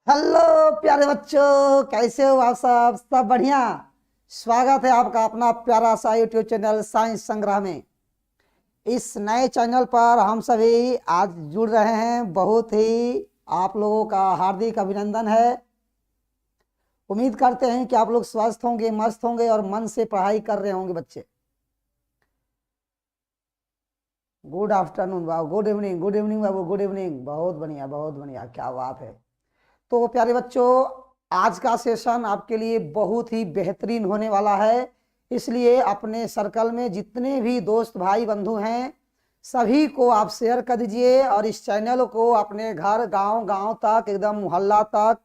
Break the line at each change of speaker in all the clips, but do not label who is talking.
Hello प्यारे बच्चों, कैसे हो आप? सब बढ़िया। स्वागत है आपका अपना प्यारा सा यूट्यूब चैनल साइंस संग्रह में। इस नए चैनल पर हम सभी आज जुड़ रहे हैं। बहुत ही आप लोगों का हार्दिक अभिनंदन है। उम्मीद करते हैं कि आप लोग स्वस्थ होंगे, मस्त होंगे और मन से पढ़ाई कर रहे होंगे बच्चे। गुड आफ्टरनून बाबू, गुड इवनिंग, गुड इवनिंग बाबू, गुड इवनिंग। बहुत बढ़िया, बहुत बढ़िया, क्या बात है। तो प्यारे बच्चों, आज का सेशन आपके लिए बहुत ही बेहतरीन होने वाला है। इसलिए अपने सर्कल में जितने भी दोस्त भाई बंधु हैं सभी को आप शेयर कर दीजिए और इस चैनल को अपने घर, गांव गांव तक, एकदम मोहल्ला तक,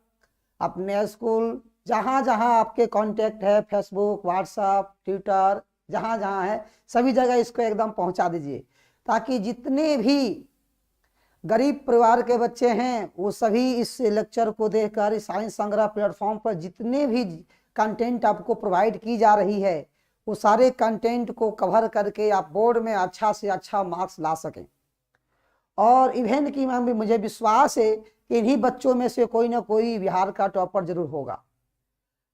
अपने स्कूल, जहां जहां आपके कांटेक्ट है, फेसबुक, व्हाट्सएप, ट्विटर, जहां जहां है सभी जगह इसको एकदम पहुंचा दीजिए, ताकि जितने भी गरीब परिवार के बच्चे हैं वो सभी इस लेक्चर को देखकर इस साइंस संग्रह प्लेटफॉर्म पर जितने भी कंटेंट आपको प्रोवाइड की जा रही है वो सारे कंटेंट को कवर करके आप बोर्ड में अच्छा से अच्छा मार्क्स ला सकें। और इवेंट की मैम भी मुझे विश्वास है कि इन्हीं बच्चों में से कोई ना कोई बिहार का टॉपर जरूर होगा।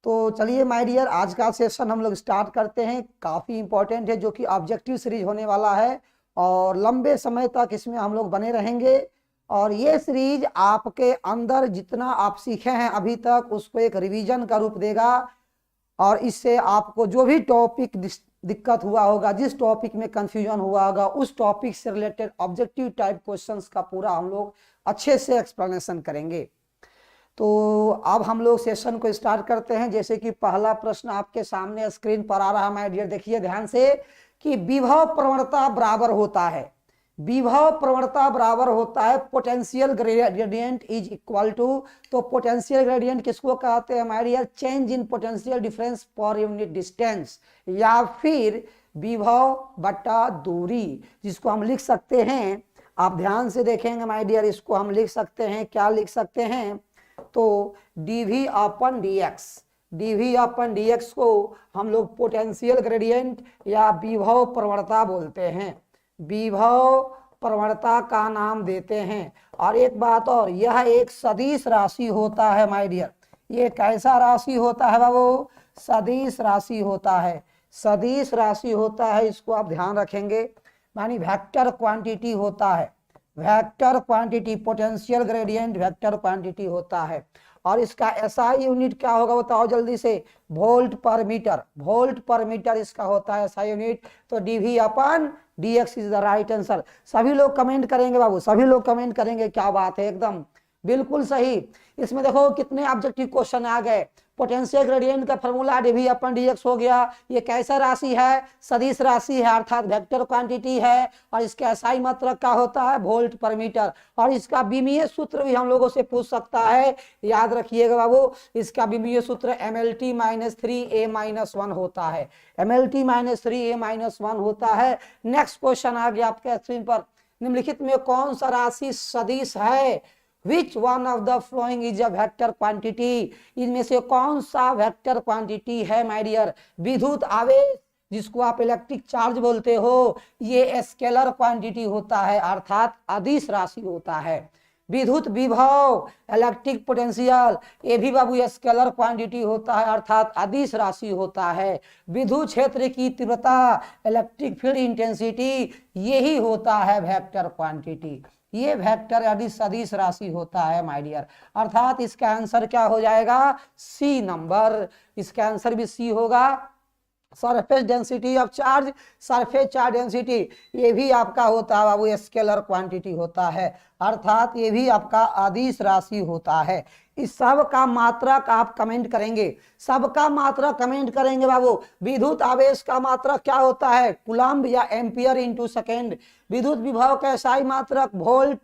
तो चलिए माय डियर, आज का सेशन हम लोग स्टार्ट करते हैं। काफ़ी इंपॉर्टेंट है, जो कि ऑब्जेक्टिव सीरीज होने वाला है और लंबे समय तक इसमें हम लोग बने रहेंगे। और ये सीरीज आपके अंदर जितना आप सीखे हैं अभी तक उसको एक रिवीजन का रूप देगा और इससे आपको जो भी टॉपिक दिक्कत हुआ होगा, जिस टॉपिक में कंफ्यूजन हुआ होगा, उस टॉपिक से रिलेटेड ऑब्जेक्टिव टाइप क्वेश्चंस का पूरा हम लोग अच्छे से एक्सप्लेनेशन करेंगे। तो अब हम लोग सेशन को स्टार्ट करते हैं। जैसे कि पहला प्रश्न आपके सामने स्क्रीन पर आ रहा है माय डियर, देखिए ध्यान से कि विभव प्रवणता बराबर होता है, विभव प्रवणता बराबर होता है potential gradient is equal to. तो पोटेंशियल ग्रेडियंट किसको कहते हैं my dear? Change in potential difference per unit distance, या फिर विभव बटा दूरी, जिसको हम लिख सकते हैं, आप ध्यान से देखेंगे माय डियर, इसको हम लिख सकते हैं, क्या लिख सकते हैं? तो dv अपन dx, dv अपन dx को हम लोग पोटेंशियल ग्रेडियंट या विभव प्रवणता बोलते हैं, विभव प्रवणता का नाम देते हैं। और एक बात और, यह एक सदिश राशि होता है माय डियर। ये कैसा राशि होता है बाबू? सदिश राशि होता है, सदिश राशि होता है, इसको आप ध्यान रखेंगे। मानी वेक्टर क्वांटिटी होता है, vector quantity, potential gradient vector quantity होता है। और इसका एसआई यूनिट क्या होगा बताओ जल्दी से? वोल्ट पर मीटर, वोल्ट पर मीटर इसका होता है एसआई यूनिट। तो DV upon DX is the right answer. सभी लोग कमेंट करेंगे बाबू, सभी लोग कमेंट करेंगे, क्या बात है, एकदम बिल्कुल सही। इसमें देखो कितने ऑब्जेक्टिव क्वेश्चन आ गए। पोटेंशियल ग्रेडियंट का फॉर्मूला डीवी अपन डीएक्स हो गया। ये कैसा राशि है? सदिश राशि है, अर्थात वेक्टर क्वांटिटी है। और इसका एसआई मात्रक का होता है वोल्ट पर मीटर। और इसका विमीय सूत्र भी हम लोगों से पूछ सकता है, याद रखिएगा बाबू, इसका विमीय सूत्र MLT - 3a - 1 होता है, MLT - 3a - 1 होता है। नेक्स्ट क्वेश्चन आ गया आपके स्क्रीन पर। निम्नलिखित में कौन सा राशि सदिश है? Which one of the following is a vector quantity? इनमें से कौन सा वेक्टर क्वांटिटी है माय डियर? विद्युत आवेश, जिसको आप इलेक्ट्रिक चार्ज बोलते हो, ये स्केलर क्वांटिटी होता है, अर्थात अदिश राशि होता है। विद्युत विभव, इलेक्ट्रिक पोटेंशियल, ये भी बाबू स्केलर क्वांटिटी होता है, अर्थात अदिश राशि होता है। विद्युत क्षेत्र की तीव्रता, इलेक्ट्रिक फील्ड इंटेंसिटी, यही होता है वेक्टर क्वांटिटी। ये वेक्टर यदि सदिश राशि होता है माय डियर, अर्थात इसका आंसर क्या हो जाएगा? सी नंबर, इसका आंसर भी सी होगा। Surface density of charge, surface charge density, ये भी आपका होता है बाबू स्केलर क्वांटिटी होता है, अर्थात ये भी आपका अदिश राशि होता है। इस सब का मात्रक आप कमेंट करेंगे, सबका मात्रक कमेंट करेंगे बाबू। विद्युत आवेश का मात्रक क्या होता है? कूलम्ब या एम्पियर इंटू सेकेंड। विद्युत विभव का एसआई मात्रक वोल्ट,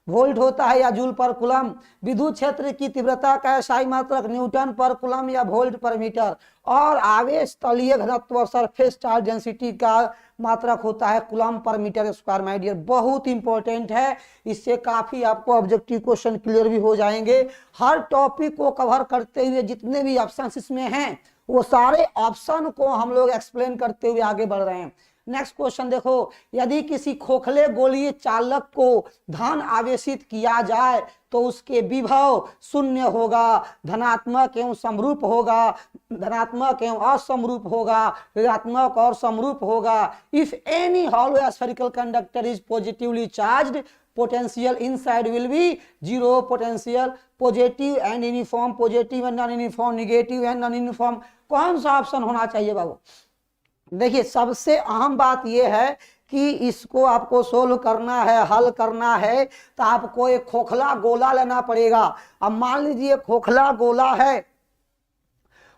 वोल्ट होता है या जूल पर कूलम। विद्युत क्षेत्र की तीव्रता का एसआई मात्रक न्यूटन पर कूलम या वोल्ट पर मीटर। और आवेश तलीय घनत्व, सरफेस चार्ज डेंसिटी का मात्रक होता है coulomb per meter square my dear. बहुत इंपॉर्टेंट है, इससे काफी आपको ऑब्जेक्टिव क्वेश्चन क्लियर भी हो जाएंगे। हर टॉपिक को कवर करते हुए जितने भी ऑप्शन इसमें हैं वो सारे ऑप्शन को हम लोग एक्सप्लेन करते हुए आगे बढ़ रहे हैं। नेक्स्ट क्वेश्चन देखो, यदि किसी खोखले गोलीय चालक को धन आवेशित किया जाए तो उसके विभव शून्य होगा, धनात्मक एवं समरूप होगा, धनात्मक एवं असमरूप होगा, ऋणात्मक और समरूप होगा। If any hollow spherical conductor is positively charged, potential inside will be zero, potential positive and uniform, positive and non uniform, negative and non uniform। कौन सा ऑप्शन होना चाहिए बाबू? देखिए सबसे अहम बात यह है कि इसको आपको सोल्व करना है, हल करना है, तो आपको एक खोखला गोला लेना पड़ेगा। अब मान लीजिए खोखला गोला है,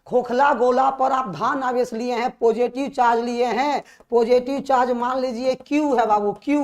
खोखला गोला पर आप धन आवेश लिए हैं, पॉजिटिव चार्ज लिए हैं, पॉजिटिव चार्ज मान लीजिए क्यू है बाबू, क्यू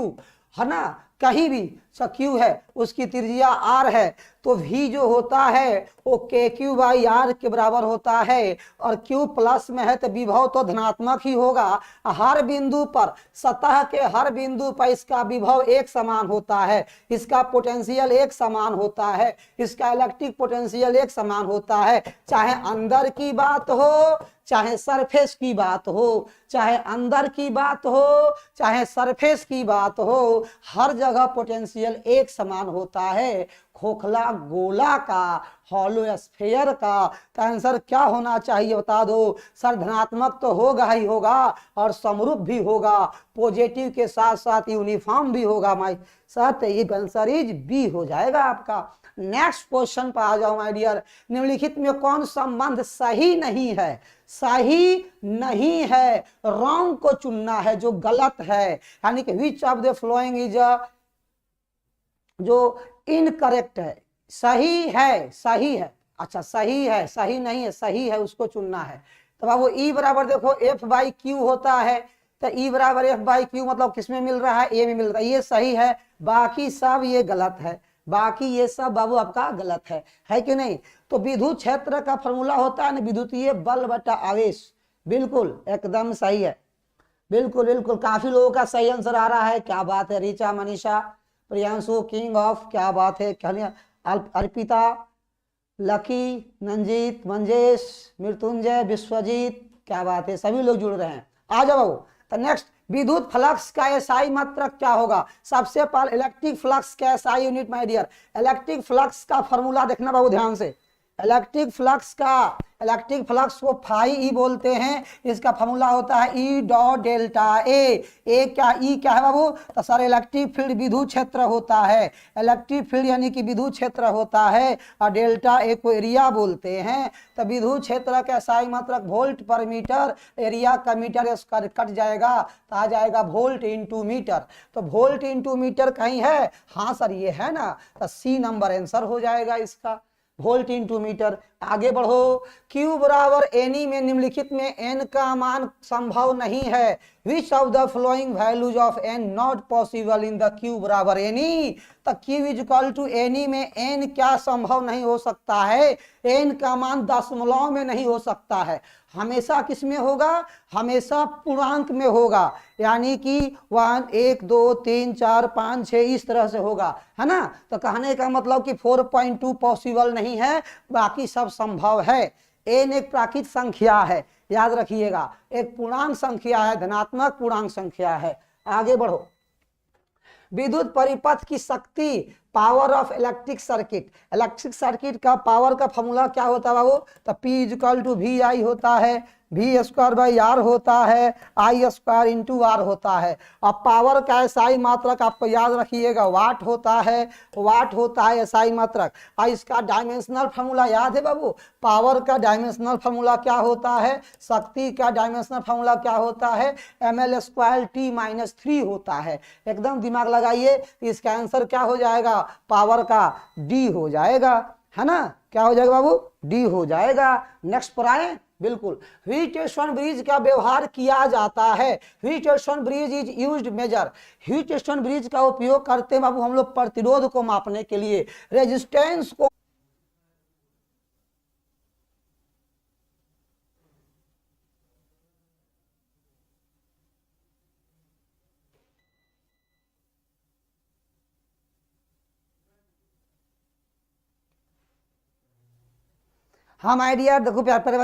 है ना, कहीं भी क्यू है, उसकी त्रिज्या आर है, तो v जो होता है वो के क्यू बाई आर के बराबर होता है, और q प्लस में है तो विभव तो धनात्मक ही होगा। हर बिंदु पर, सतह के हर बिंदु पर इसका विभव एक समान होता है, इसका पोटेंशियल एक समान होता है, इसका इलेक्ट्रिक पोटेंशियल एक समान होता है। चाहे अंदर की बात हो, चाहे सरफेस की बात हो, चाहे अंदर की बात हो, चाहे सरफेस की बात हो, हर जगह पोटेंशियल एक समान होता है। खोखला गोला का, हॉलो स्फीयर का, तो आंसर क्या होना चाहिए बता दो? सर धनात्मक तो होगा ही होगा और समरूप भी होगा, पॉजिटिव के साथ साथ यूनिफॉर्म भी होगा माय सर, तो ये आंसर इज बी हो जाएगा आपका। नेक्स्ट क्वेश्चन पर आ जाओ माय डियर। निम्नलिखित में कौन संबंध सही नहीं है? सही नहीं है, रॉन्ग को चुनना है, जो गलत है, यानी कि विच ऑफ द फॉलोइंग इज जो इनकरेक्ट है। सही है, सही है, अच्छा सही है, सही नहीं है, सही है उसको चुनना है। तो बाबू ई बराबर देखो एफ बाई क्यू होता है, तो ई बराबर एफ बाई क्यू मतलब किसमें मिल रहा है? ए में मिल रहा है, ये सही है, बाकी सब ये गलत है, बाकी ये सब बाबू आपका गलत है कि नहीं? तो विद्युत क्षेत्र का फॉर्मूला होता है ना विद्युतीय बल बटा आवेश, बिल्कुल एकदम सही है, बिल्कुल बिल्कुल। काफी लोगों का सही आंसर आ रहा है, क्या बात है। रीचा, मनीषा, प्रियांशु, किंग ऑफ, क्या बात है, अर्पिता, लकी, नंजीत, मंजेश, मृत्युंजय, विश्वजीत, क्या बात है, सभी लोग जुड़ रहे हैं। आ जाओ। तो नेक्स्ट, विद्युत फ्लक्स का एसआई मात्रक क्या होगा? सबसे पहले इलेक्ट्रिक फ्लक्स का SI unit my dear, electric flux का फॉर्मूला देखना बाबू ध्यान से। इलेक्ट्रिक फ्लक्स को फाई ई बोलते हैं, इसका फॉर्मूला होता है ई डॉट डेल्टा ए। क्या ई क्या है बाबू? तो सर इलेक्ट्रिक फील्ड विद्युत क्षेत्र होता है, इलेक्ट्रिक फील्ड यानी कि विद्युत क्षेत्र होता है, और डेल्टा ए को एरिया बोलते हैं। तो विद्युत क्षेत्र का एसआई मात्रक वोल्ट पर मीटर, एरिया का मीटर स्क्वायर कट जाएगा तो आ जाएगा वोल्ट इंटू मीटर। तो वोल्ट इंटू मीटर कहीं है? हाँ सर ये है ना, तो सी नंबर आंसर हो जाएगा इसका, वोल्ट इंटू मीटर। आगे बढ़ो। Q बराबर एनी में निम्नलिखित में n का मान संभव नहीं है। Which of the flowing values of n not possible in the Q बराबर एनी? तो Q is equal to n e में n क्या संभव नहीं हो सकता है? n का मान दशमलव में नहीं हो सकता है, हमेशा किस में होगा? हमेशा पूर्णांक में होगा, यानी कि 1 1 2 3 4 5 6 इस तरह से होगा, है ना? तो कहने का मतलब कि 4.2 पॉसिबल नहीं है, बाकी सब संभव है। n एक प्राकृत संख्या है, याद रखिएगा, एक पूर्णांक संख्या है, धनात्मक पूर्णांक संख्या है। आगे बढ़ो। विद्युत परिपथ की शक्ति, पावर ऑफ इलेक्ट्रिक सर्किट का पावर का फॉर्मूला क्या होता है बाबू? तो P is equal to V I होता है, वी स्क्वायर बाई आर होता है, आई स्क्वायर इंटू आर होता है। अब पावर का एसआई मात्रक आपको याद रखिएगा वाट होता है, वाट होता है एसआई मात्रक। और इसका डायमेंशनल फार्मूला याद है बाबू? पावर का डायमेंशनल फार्मूला क्या होता है? शक्ति का डायमेंशनल फार्मूला क्या होता है? ml स्क्वायर t माइनस 3 होता है। एकदम दिमाग लगाइए, इसका आंसर क्या हो जाएगा? पावर का डी हो जाएगा, है ना? क्या हो जाएगा बाबू? डी हो जाएगा। नेक्स्ट पर आए। बिल्कुल, व्हीट स्टोन ब्रिज का व्यवहार किया जाता है। Wheatstone bridge is used measure, Wheatstone bridge का उपयोग करते हैं बाबू हम लोग प्रतिरोध को मापने के लिए, रेजिस्टेंस को। हाँ माय डियर, देखो प्यारे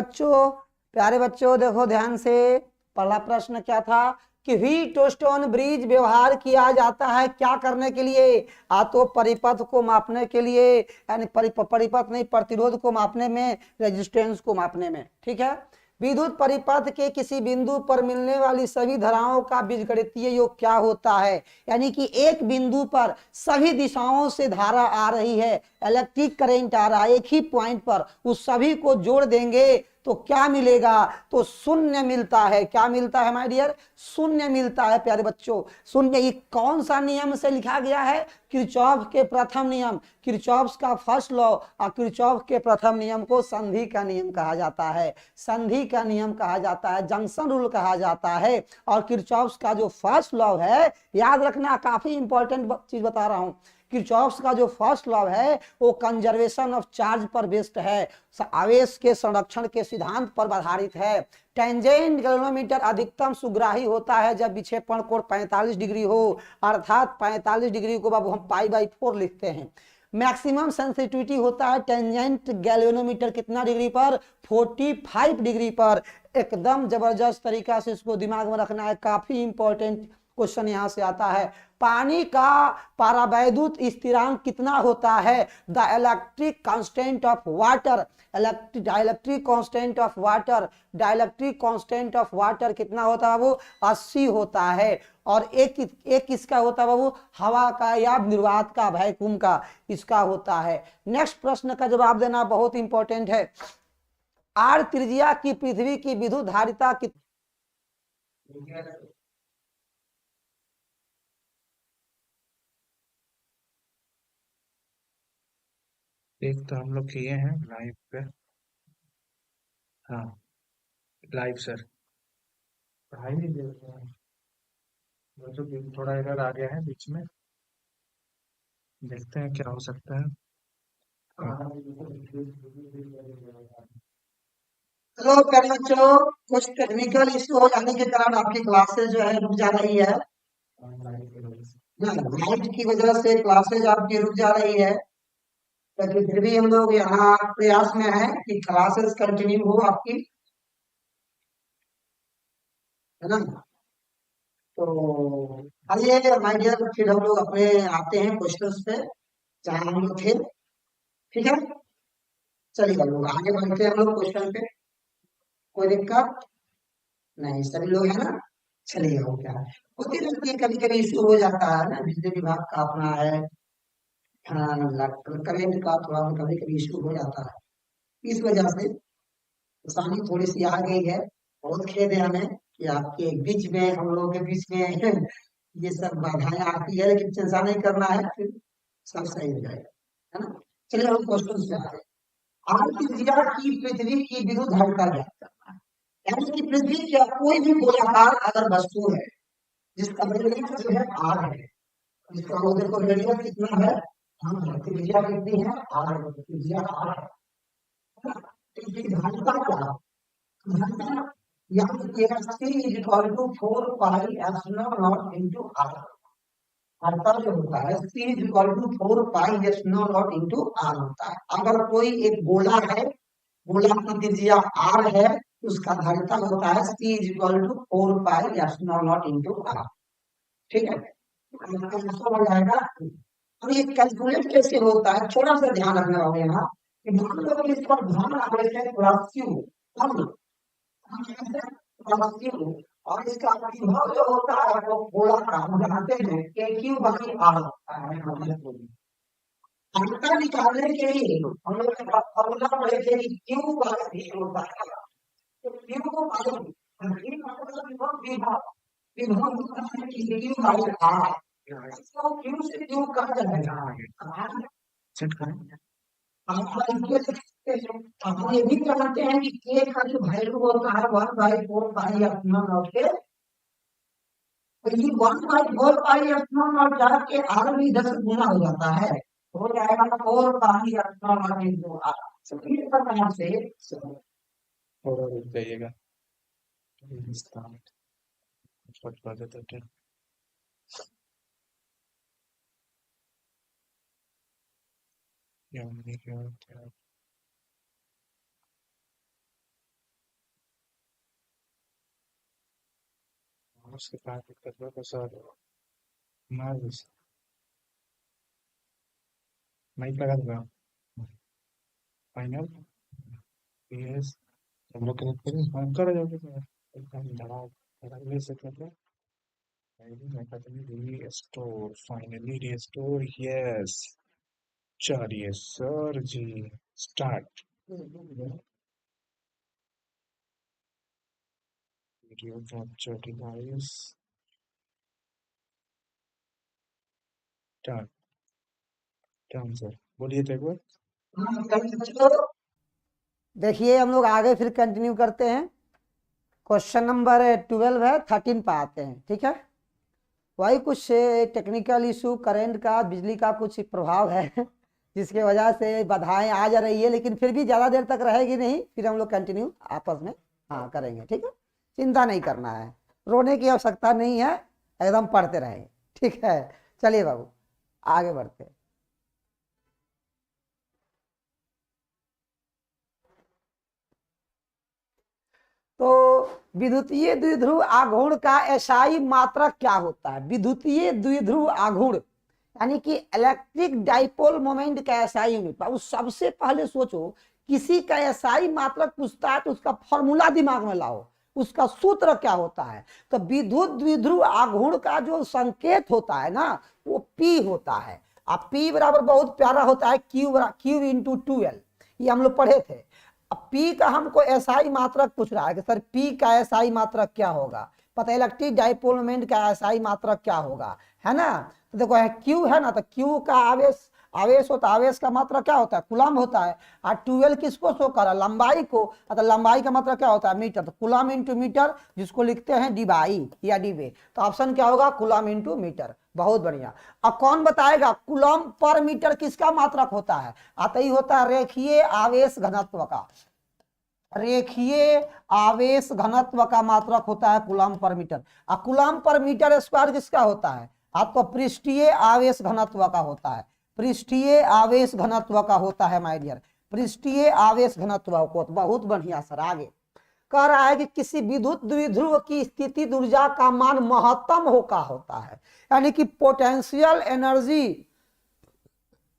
बच्चों देखो ध्यान से। पहला प्रश्न क्या था कि व्हीटस्टोन ब्रिज व्यवहार किया जाता है क्या करने के लिए, आ तो परिपथ को मापने के लिए, यानी परिपथ नहीं, प्रतिरोध को मापने में, रेजिस्टेंस को मापने में। ठीक है, विद्युत परिपथ के किसी बिंदु पर मिलने वाली सभी धाराओं का बीजगणितीय योग क्या होता है, यानी कि एक बिंदु पर सभी दिशाओं से धारा आ रही है, इलेक्ट्रिक करंट आ रहा है एक ही पॉइंट पर, उस सभी को जोड़ देंगे तो क्या मिलेगा, तो शून्य मिलता है। क्या मिलता है माय डियर, शून्य मिलता है प्यारे बच्चों, शून्य। ये कौन सा नियम से लिखा गया है, किरचॉफ के प्रथम नियम, किरचॉफ का फर्स्ट लॉ, और किरचॉफ के प्रथम नियम को संधि का नियम कहा जाता है, संधि का नियम कहा जाता है, जंक्शन रूल कहा जाता है। और किरचॉफ का जो फर्स्ट लॉ है, याद रखना, काफी इंपॉर्टेंट चीज बता रहा हूं, किरचॉफ का जो फर्स्ट लॉ है वो कंजर्वेशन ऑफ चार्ज पर बेस्ड है, आवेश के संरक्षण के सिद्धांत पर आधारित है। टेंजेंट गैल्वेनोमीटर अधिकतम सुग्राही होता है जब विक्षेपण कोण 45 डिग्री हो, अर्थात 45 डिग्री को बाबू हम π/4 लिखते हैं। मैक्सिमम सेंसिटिविटी होता है टेंजेंट गैल्वेनोमीटर कितना डिग्री पर, 45 डिग्री पर। एकदम जबरदस्त तरीका से इसको दिमाग में रखना है, काफी इंपॉर्टेंट क्वेश्चन यहां से आता है। पानी का परावैद्युत स्थिरांक कितना होता है, the electric constant of water, dielectric constant of water, dielectric constant of water कितना होता है बाबू, 80 होता है। और एक किसका होता है बाबू, हवा का या निर्वात का, वैक्यूम का, इसका होता है। नेक्स्ट प्रश्न का जवाब देना बहुत इंपॉर्टेंट है। आर त्रिज्या की पृथ्वी की विद्युत धारिता कितनी,
एक तो हम लोग किए हैं लाइव पे। हाँ, लाइव सर। पढ़ाई नहीं देते हैं, वो जो भी थोड़ा एरर आ गया है बीच में, देखते हैं क्या हो सकता है। हाँ।
हेलो प्यारे बच्चों, कुछ टेक्निकल इश्यू हो जाने के कारण आपकी क्लासेस जो है रुक जा रही है, लाइट की वजह से क्लासेज आपकी रुक जा रही है, लेकिन फिर भी हम लोग यहाँ प्रयास में हैं कि क्लासेस कंटिन्यू हो आपकी, है ना। तो आइए माय डियर, फिर हम लोग अपने आते हैं क्वेश्चंस पे जहाँ हम लोग थे। ठीक है, चलिए हम लोग आगे बढ़ते हैं, हम लोग क्वेश्चन पे। कोई दिक्कत नहीं, सभी लोग है ना। चलिए, हो क्या होती रहती है, कभी कभी इशू हो जाता है ना, बिजली विभाग का अपना है, करेंट का थोड़ा कभी कभी इशू हो जाता है, इस वजह से परेशानी थोड़ी सी आ गई है। बहुत खेद है हमें कि आपके बीच में, हम लोगों के बीच में ये सब बाधाएं आती है, लेकिन चिंता नहीं करना है, फिर सब सही हो जाएगा, है ना। चलिए हम क्वेश्चन पे आते हैं। आर्थिक की पृथ्वी की विद्युत धारिता ज्ञात करना है, यानी कि पृथ्वी का कोई भी गोलाकार अगर वस्तु है जिसका रेडियस जो है आर है, जिसका वो देखो रेडियस कितना है, हाँ त्रिज्या कितनी है, आर, त्रिज्या आर है, इसकी धारिता क्या है, धारिता याद रखिएगा, C equal to 4 pi epsilon naught into R. धारिता जो होता है C equal to 4 pi epsilon naught into R होता है। अगर कोई एक गोला है, गोला की त्रिज्या आर है, उसका धारिता होता है C equal to 4 pi epsilon naught into R. ठीक है, हो जाएगा। अब ये कैलकुलेट कैसे होता है, थोड़ा सा ध्यान रखना होगा यहाँ कि मान लो कि इस पर ध्यान आवेश है थोड़ा क्यू, और इसका विभव जो होता है वो गोला का हम जानते हैं कि क्यू बाकी आर होता है। अंतर निकालने के लिए हम लोग फॉर्मूला पढ़े थे कि क्यू बाई भी होता है, तो क्यू को बाई विभव विभव विभव होता है कि क्यू बाई आर, इसको क्यू से क्यू कहा जाएगा। हम ये भी जानते हैं कि के का जो वैल्यू होता है 1/4 पाई एप्सिलॉन नॉट के, तो ये 1/4 पाई एप्सिलॉन नॉट जाके आर भी 10 गुना हो जाता है, हो जाएगा 4 pi epsilon naught into R. इस प्रकार से
थोड़ा रुक जाइएगा, फट पा देता क्या। क्या उसके बाद दिक्कत हो तो सर मार माइक लगा दूंगा फाइनल यस हम लोग कनेक्ट करें हाँ कर जाओगे सर एकदम धड़ाक धड़ाक ले सकते हैं restore finally restore yes चलिए sir ji start video capture device done done sir बोलिए तो एक बार
देखिए हम लोग आगे फिर कंटिन्यू करते हैं। क्वेश्चन नंबर 12 है, 13 पे आते हैं। ठीक है, वही कुछ टेक्निकल इशू, करंट का, बिजली का कुछ प्रभाव है जिसके वजह से बाधाएं आ जा रही है, लेकिन फिर भी ज़्यादा देर तक रहेगी नहीं, फिर हम लोग कंटिन्यू आपस में हाँ करेंगे। ठीक है, चिंता नहीं करना है, रोने की आवश्यकता नहीं है, एकदम पढ़ते रहें। ठीक है, चलिए बाबू आगे बढ़ते हैं। तो विद्युतीय द्विध्रुव आघूर्ण का एसआई मात्रक क्या होता है? विद्युतीय द्विध्रुव आघूर्ण यानी कि इलेक्ट्रिक डाइपोल मोमेंट का एसआई यूनिट। बाबू सबसे पहले सोचो, किसी का एसआई मात्रक पूछता है तो उसका फॉर्मूला दिमाग में लाओ, उसका सूत्र क्या होता है। तो विद्युत द्विध्रुव आघूर्ण का जो संकेत होता है ना, वो पी होता है। अब पी बराबर बहुत प्यारा होता है क्यू इंटू 2L, ये हम लोग पढ़े थे। अब P का हमको एसआई मात्रक पूछ रहा है कि सर P का एसआई मात्रक क्या होगा, पता है इलेक्ट्रिक डाइपोल मोमेंट का एसआई मात्रक क्या होगा, है ना। तो देखो है Q है ना, तो Q का आवेश आवेश होता है, आवेश का मात्रा क्या होता है? कूलम होता है। और 12 किसको शो कर रहा है? लंबाई को। तो लंबाई का मात्रा क्या होता है? मीटर। तो कूलम इंटू मीटर, जिसको लिखते हैं डिबाई या डिबे, तो ऑप्शन क्या होगा? Coulomb into meter. बहुत बढ़िया। अब कौन बताएगा कूलम पर मीटर किसका मात्रक होता है? आता ही होता है रेखीय आवेश घनत्व का। रेखीय आवेश घनत्व का मात्रक होता है कूलम पर मीटर। और कूलम पर मीटर स्क्वायर किसका होता है? आपको पृष्ठीय आवेश घनत्व का होता है। पृष्ठीय आवेश घनत्व का होता है माय डियर, पृष्ठीय आवेश घनत्व को। बहुत बढ़िया सर। आगे कह रहा है कि किसी विद्युत द्विध्रुव की स्थिति ऊर्जा का मान महत्तम होका होता है, यानी कि potential energy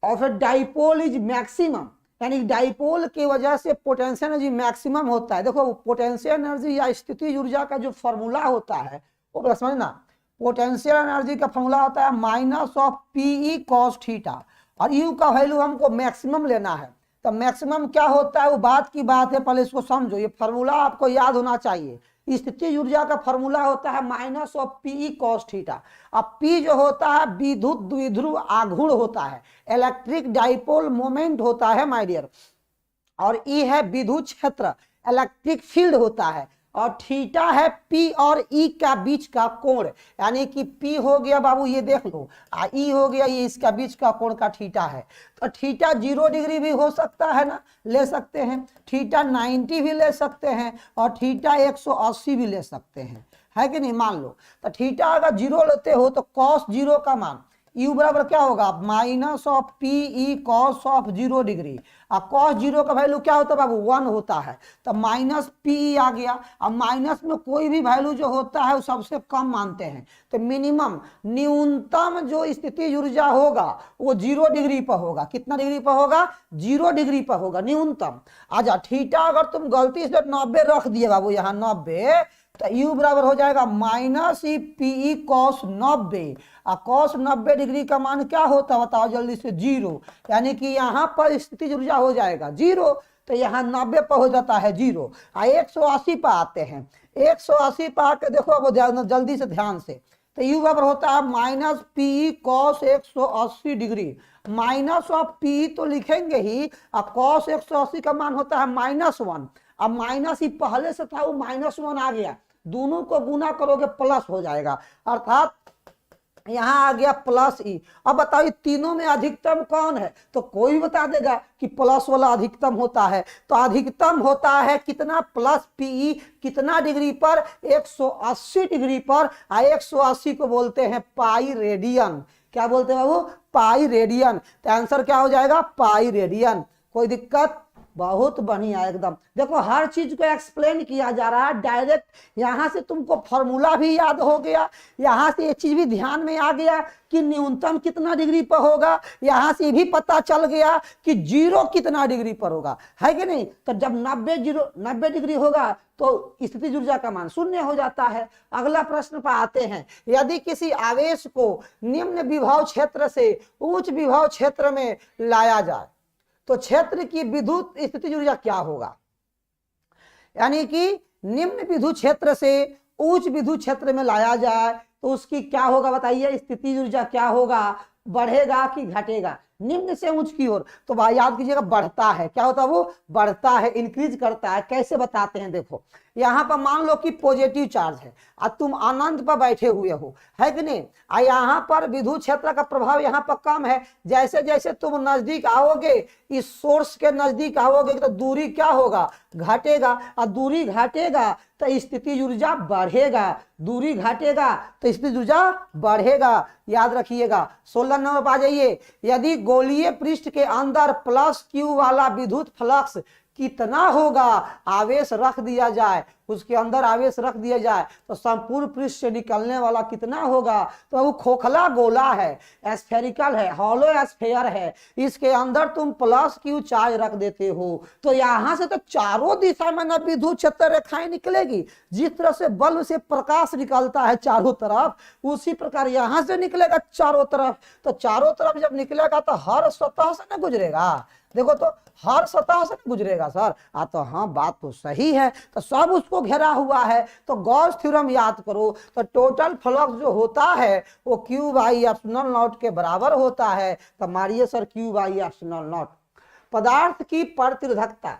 of a dipole is maximum, यानी डाइपोल की वजह से पोटेंशियल एनर्जी मैक्सिमम होता है। देखो पोटेंशियल एनर्जी या स्थिति ऊर्जा का जो फॉर्मूला होता है वो समझना, पोटेंशियल एनर्जी का फॉर्मूला होता है minus of PE cos theta, और यू का वैल्यू हमको मैक्सिमम लेना है। तो मैक्सिमम क्या होता है वो बात की बात है, पहले इसको समझो, ये फॉर्मूला आपको याद होना चाहिए। स्थिति ऊर्जा का फॉर्मूला होता है minus of PE cos theta. अब पी जो होता है विद्युत द्विध्रुव आघूर्ण होता है, इलेक्ट्रिक डाइपोल मोमेंट होता है माय डियर, और ई है विद्युत क्षेत्र, इलेक्ट्रिक फील्ड होता है, और थीटा है पी और ई का बीच का कोण, यानी कि पी हो गया बाबू ये देख लो, ई हो गया ये इसका बीच का कोण का थीटा है। तो थीटा 0 डिग्री भी हो सकता है ना, ले सकते हैं, थीटा 90 भी ले सकते हैं, और थीटा 180 भी ले सकते हैं, है कि नहीं। मान लो तो थीटा अगर 0 लेते हो तो cos 0 का मान यू बराबर क्या होगा? Minus of P E cos of 0 degree. अब कॉस 0 का वैल्यू क्या होता है बाबू? 1 होता है, तो माइनस पी आ गया। अब माइनस में कोई भी वैल्यू जो होता है वो सबसे कम मानते हैं, तो मिनिमम न्यूनतम जो स्थिति ऊर्जा होगा वो 0 डिग्री पर होगा। कितना डिग्री पर होगा? 0 डिग्री पर होगा न्यूनतम। अच्छा थीटा अगर तुम गलती से 90 रख दिए बाबू यहाँ 90, तो यू बराबर हो जाएगा माइनस ई पीई कॉस 90। और कॉस 90 डिग्री का मान क्या होता है बताओ जल्दी से? 0, यानी कि यहाँ पर स्थिति ऊर्जा हो जाएगा 0, तो यहाँ 90 पर हो जाता है 0। 180 पर आते हैं, 180 पर आके देखो अब जल्दी से ध्यान से, तो यू बराबर होता है minus PE cos 180 degree. Minus of P तो लिखेंगे ही, और कॉस 180 का मान होता है -1। अब माइनस ही पहले से था वो -1 आ गया, दोनों को गुना करोगे प्लस हो जाएगा, अर्थात यहाँ आ गया प्लस ई। अब बताओ तीनों में अधिकतम कौन है? तो कोई बता देगा कि प्लस वाला अधिकतम होता है। तो अधिकतम होता है कितना? प्लस पीई कितना डिग्री पर? 180 डिग्री पर। 180 को बोलते हैं पाई रेडियन। क्या बोलते हैं बाबू? Pi radian. तो आंसर क्या हो जाएगा? Pi radian. कोई दिक्कत? बहुत बढ़िया एकदम। देखो हर चीज को एक्सप्लेन किया जा रहा है डायरेक्ट, यहाँ से तुमको फॉर्मूला भी याद हो गया, यहाँ से ये चीज भी ध्यान में आ गया कि न्यूनतम कितना डिग्री पर होगा, यहाँ से भी पता चल गया कि 0 कितना डिग्री पर होगा, है कि नहीं। तो जब 90 डिग्री होगा तो स्थितिज ऊर्जा का मान 0 हो जाता है। अगला प्रश्न पर आते हैं, यदि किसी आवेश को निम्न विभव क्षेत्र से उच्च विभव क्षेत्र में लाया जाए तो क्षेत्र की विद्युत स्थितिज ऊर्जा क्या होगा। यानी कि निम्न विद्युत क्षेत्र से उच्च विद्युत क्षेत्र में लाया जाए तो उसकी क्या होगा बताइए, स्थितिज ऊर्जा क्या होगा, बढ़ेगा कि घटेगा। निम्न से उच्च की ओर तो भाई याद कीजिएगा बढ़ता है, क्या होता है वो बढ़ता है, इंक्रीज करता है। कैसे बताते हैं, देखो यहाँ पर मान लो कि पॉजिटिव चार्ज है और तुम अनंत पर बैठे हुए हो, है कि नहीं, और यहाँ पर विद्युत क्षेत्र का प्रभाव यहाँ पर कम है। जैसे जैसे तुम नजदीक आओगे, इस सोर्स के नजदीक आओगे तो दूरी क्या होगा, घटेगा, और दूरी घटेगा तो स्थितिज ऊर्जा बढ़ेगा, दूरी घटेगा तो स्थितिज ऊर्जा बढ़ेगा। याद रखिएगा। 16 नंबर पर आ जाइए, यदि गोलीय पृष्ठ के अंदर प्लस Q वाला विद्युत फ्लक्स कितना होगा, आवेश रख दिया जाए, उसके अंदर आवेश रख दिया जाए तो संपूर्ण पृष्ठ से निकलने वाला कितना होगा। तो वो खोखला गोला है, एस्फेरिकल है, हॉलो एस्फेयर है, इसके अंदर तुम प्लस Q चार्ज रख देते हो तो यहां से तो चारों दिशा में ना विद्युत क्षेत्र रेखाएं निकलेगी। जिस तरह से बल्ब से प्रकाश निकलता है चारों तरफ, उसी प्रकार यहां से निकलेगा चारों तरफ। तो चारों तरफ जब निकलेगा तो हर सतह से ना गुजरेगा, देखो तो हर सतह से गुजरेगा सर। तो हाँ बात तो सही है, तो सब उसको घेरा हुआ है। तो गॉस थ्योरम याद करो, तो टोटल फ्लक्स जो होता है वो Q बाई एप्सिलॉन नॉट के बराबर होता है। तो मारिए sir Q by epsilon not. पदार्थ की प्रतिरोधकता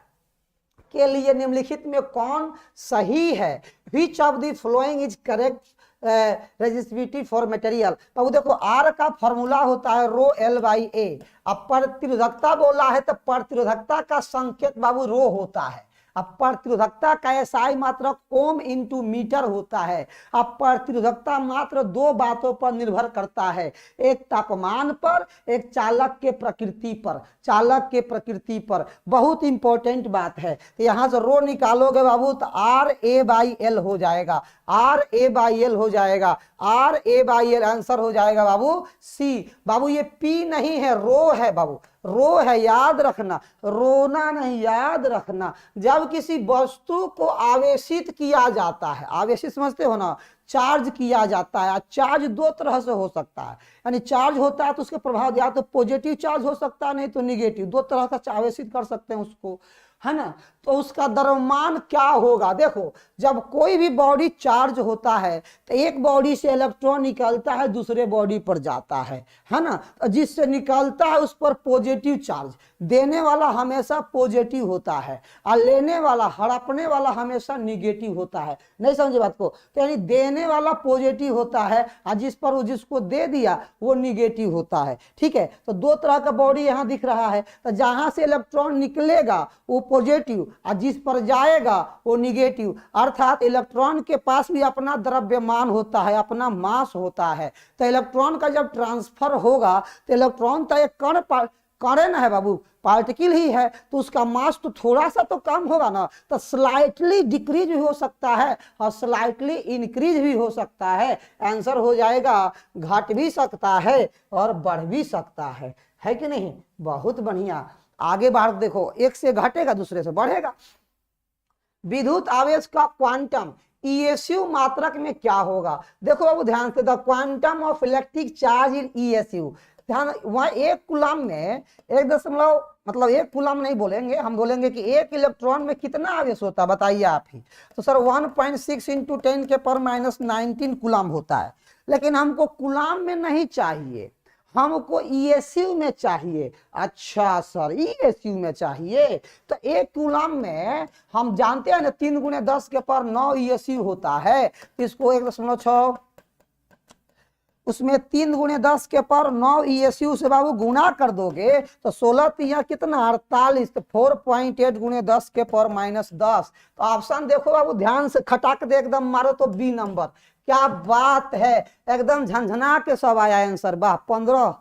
के लिए निम्नलिखित में कौन सही है, which of the following is correct resistivity for material. तो देखो R का फॉर्मूला होता है रो L बाई A। अब प्रतिरोधकता बोला है तो प्रतिरोधकता का संकेत बाबू रो होता है। अब प्रतिरोधकता का SI मात्रक ओम इंटू मीटर होता है। अब प्रतिरोधकता मात्र 2 बातों पर निर्भर करता है, एक तापमान पर, एक चालक के प्रकृति पर, चालक के प्रकृति पर। बहुत इंपॉर्टेंट बात है। तो यहां से रो निकालोगे बाबू तो RA/L हो जाएगा, RA/L हो जाएगा, RA/L आंसर हो जाएगा बाबू C। बाबू ये P नहीं है, रो है बाबू, रो है, याद रखना, रोना नहीं, याद रखना। जब किसी वस्तु को आवेशित किया जाता है, आवेशित समझते हो ना, चार्ज किया जाता है। चार्ज 2 तरह से हो सकता है, यानी चार्ज होता है तो उसके प्रभाव या तो पॉजिटिव चार्ज हो सकता है, नहीं तो निगेटिव, 2 तरह का आवेशित कर सकते हैं उसको, है ना। तो उसका द्रव्यमान क्या होगा, देखो जब कोई भी बॉडी चार्ज होता है तो एक बॉडी से इलेक्ट्रॉन निकलता है, दूसरे बॉडी पर जाता है ना। जिससे निकलता है उस पर पॉजिटिव चार्ज, देने वाला हमेशा पॉजिटिव होता है और लेने वाला, हड़पने वाला हमेशा निगेटिव होता है। नहीं समझे बात को। तो यानी देने वाला पॉजिटिव होता है और जिस पर वो जिसको दे दिया वो निगेटिव होता है, ठीक है। तो 2 तरह का बॉडी यहाँ दिख रहा है। तो जहां से इलेक्ट्रॉन निकलेगा वो पॉजिटिव और जिस पर जाएगा वो निगेटिव, अर्थात इलेक्ट्रॉन के पास भी अपना द्रव्यमान होता है, अपना मास होता है। तो इलेक्ट्रॉन का जब ट्रांसफर होगा तो इलेक्ट्रॉन तो एक कण ना है बाबू, पार्टिकल ही है, तो उसका मास तो थोड़ा सा तो कम होगा ना। तो स्लाइटली डिक्रीज भी हो सकता है और स्लाइटली इंक्रीज भी हो सकता है। आंसर हो जाएगा घट भी सकता है और बढ़ भी सकता है कि नहीं। बहुत बढ़िया, आगे बढ़ देखो, एक से घटेगा दूसरे से बढ़ेगा। विद्युत आवेश का क्वांटम ESU मात्रक में क्या होगा। देखो बाबू ध्यान से, the quantum of electric charge in ESU। ध्यान, वहां 1 कूलम में 1 मतलब 1 कूलम नहीं बोलेंगे, हम बोलेंगे कि 1 इलेक्ट्रॉन में कितना आवेश होता है, बताइए आप ही। तो सर 1.6 × 10⁻⁻19 कूलम होता है, लेकिन हमको कूलम में नहीं चाहिए, हमको ESU में चाहिए। अच्छा सर ESU में चाहिए, तो 1 कूलम में हम जानते हैं ना 3 × 10⁻9 ESU होता है। इसको 1.6 उसमें 3 × 10⁻9 ESU से बाबू गुणा कर दोगे तो 16 3 कितना 48, तो 4.8 × 10⁻10। तो ऑप्शन देखो बाबू ध्यान से, खटाक दे एकदम मारो तो B नंबर। क्या बात है, एकदम झंझना के सब आया आंसर। वाह, 15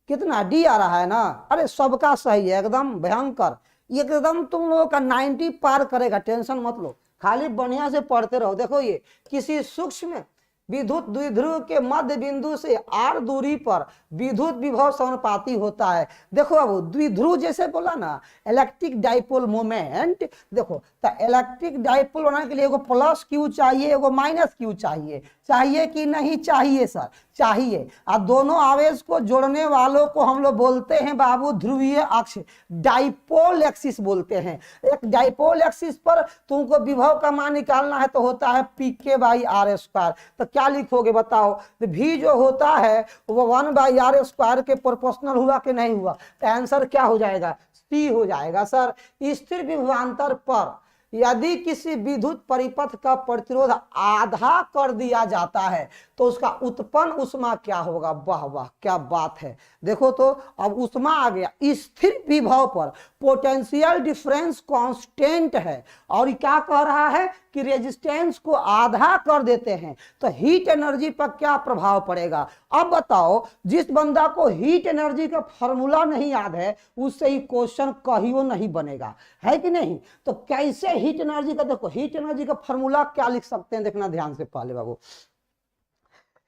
कितना D आ रहा है ना। अरे सबका सही है, एकदम भयंकर। एकदम तुम लोगों का 90 पार करेगा, टेंशन मत लो, खाली बढ़िया से पढ़ते रहो। देखो ये किसी सूक्ष्म विद्युत द्विध्रुव के मध्य बिंदु से r दूरी पर विद्युत विभव समानुपाती होता है। देखो अब द्विध्रुव जैसे बोला ना, इलेक्ट्रिक डाइपोल मोमेंट, देखो तो इलेक्ट्रिक डाइपोल बनाने के लिए एगो प्लस क्यू चाहिए, एगो माइनस क्यू चाहिए, चाहिए कि नहीं चाहिए सर? चाहिए। और दोनों आवेश को जोड़ने वालों को हम लोग बोलते हैं बाबू ध्रुवीय अक्ष, डाइपोल एक्सिस बोलते हैं। एक डाइपोल एक्सिस पर तुमको विभव का मान निकालना है तो होता है pk/r²। तो क्या लिखोगे बताओ? तो v जो होता है वो 1/r² के प्रोपोर्शनल हुआ कि नहीं हुआ? तो आंसर क्या हो जाएगा? C हो जाएगा सर। स्थिर विभवांतर पर यदि किसी विद्युत परिपथ का प्रतिरोध आधा कर दिया जाता है तो उसका उत्पन्न उष्मा क्या होगा? वाह वाह क्या बात है। देखो तो अब उष्मा आ गया। स्थिर विभव पर पोटेंशियल डिफरेंस कांस्टेंट है और क्या कह रहा है कि रेजिस्टेंस को आधा कर देते हैं तो हीट एनर्जी पर क्या प्रभाव पड़ेगा? अब बताओ, जिस बंदा को हीट एनर्जी का फॉर्मूला नहीं याद है उससे ही क्वेश्चन कहियो नहीं बनेगा, है कि नहीं? तो कैसे हीट एनर्जी का, देखो हीट एनर्जी का फॉर्मूला क्या लिख सकते हैं, देखना ध्यान से पहले बाबू।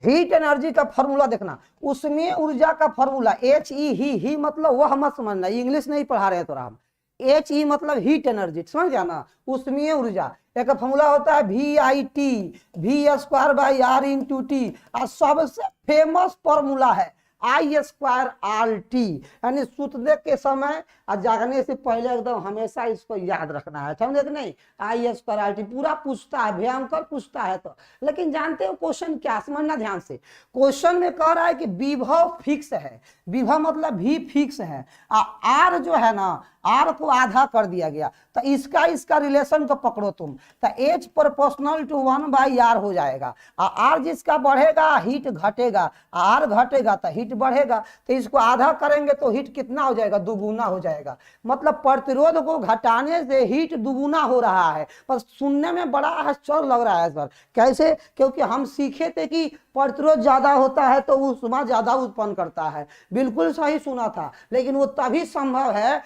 हीट एनर्जी का फॉर्मूला देखना, उसमें ऊर्जा का फॉर्मूला HE, ही मतलब वह मत समझना, इंग्लिश नहीं पढ़ा रहे तो हम। HE मतलब हीट एनर्जी, समझ जाना, उसमें ऊर्जा। एक फॉर्मूला होता है VIT, V²/R×T, और सबसे फेमस फॉर्मूला है I²RT। यानी सुतने के समय और जागने से पहले एकदम हमेशा इसको याद रखना है, समझे कि नहीं? I²RT पूरा पूछता है, भयंकर पूछता है। तो लेकिन जानते हो क्वेश्चन क्या, समझना ध्यान से। क्वेश्चन में कह रहा है कि विभव फिक्स है, विभव मतलब भी फिक्स है, R जो है ना, R को आधा कर दिया गया, तो इसका रिलेशन को पकड़ो तुम, तो H प्रोपोर्शनल टू 1/R हो जाएगा। R जिसका बढ़ेगा हीट घटेगा, R घटेगा तो हीट बढ़ेगा, तो इसको आधा करेंगे तो हीट कितना हो जाएगा? दुगुना हो जाएगा। मतलब प्रतिरोध को घटाने से हीट दुगुना हो रहा है। पर सुनने में बड़ा आश्चर्य लग रहा है सर, कैसे? क्योंकि हम सीखे थे कि प्रतिरोध ज्यादा होता है तो ऊष्मा ज्यादा उत्पन्न करता है। बिल्कुल सही सुना था, लेकिन वो तभी संभव है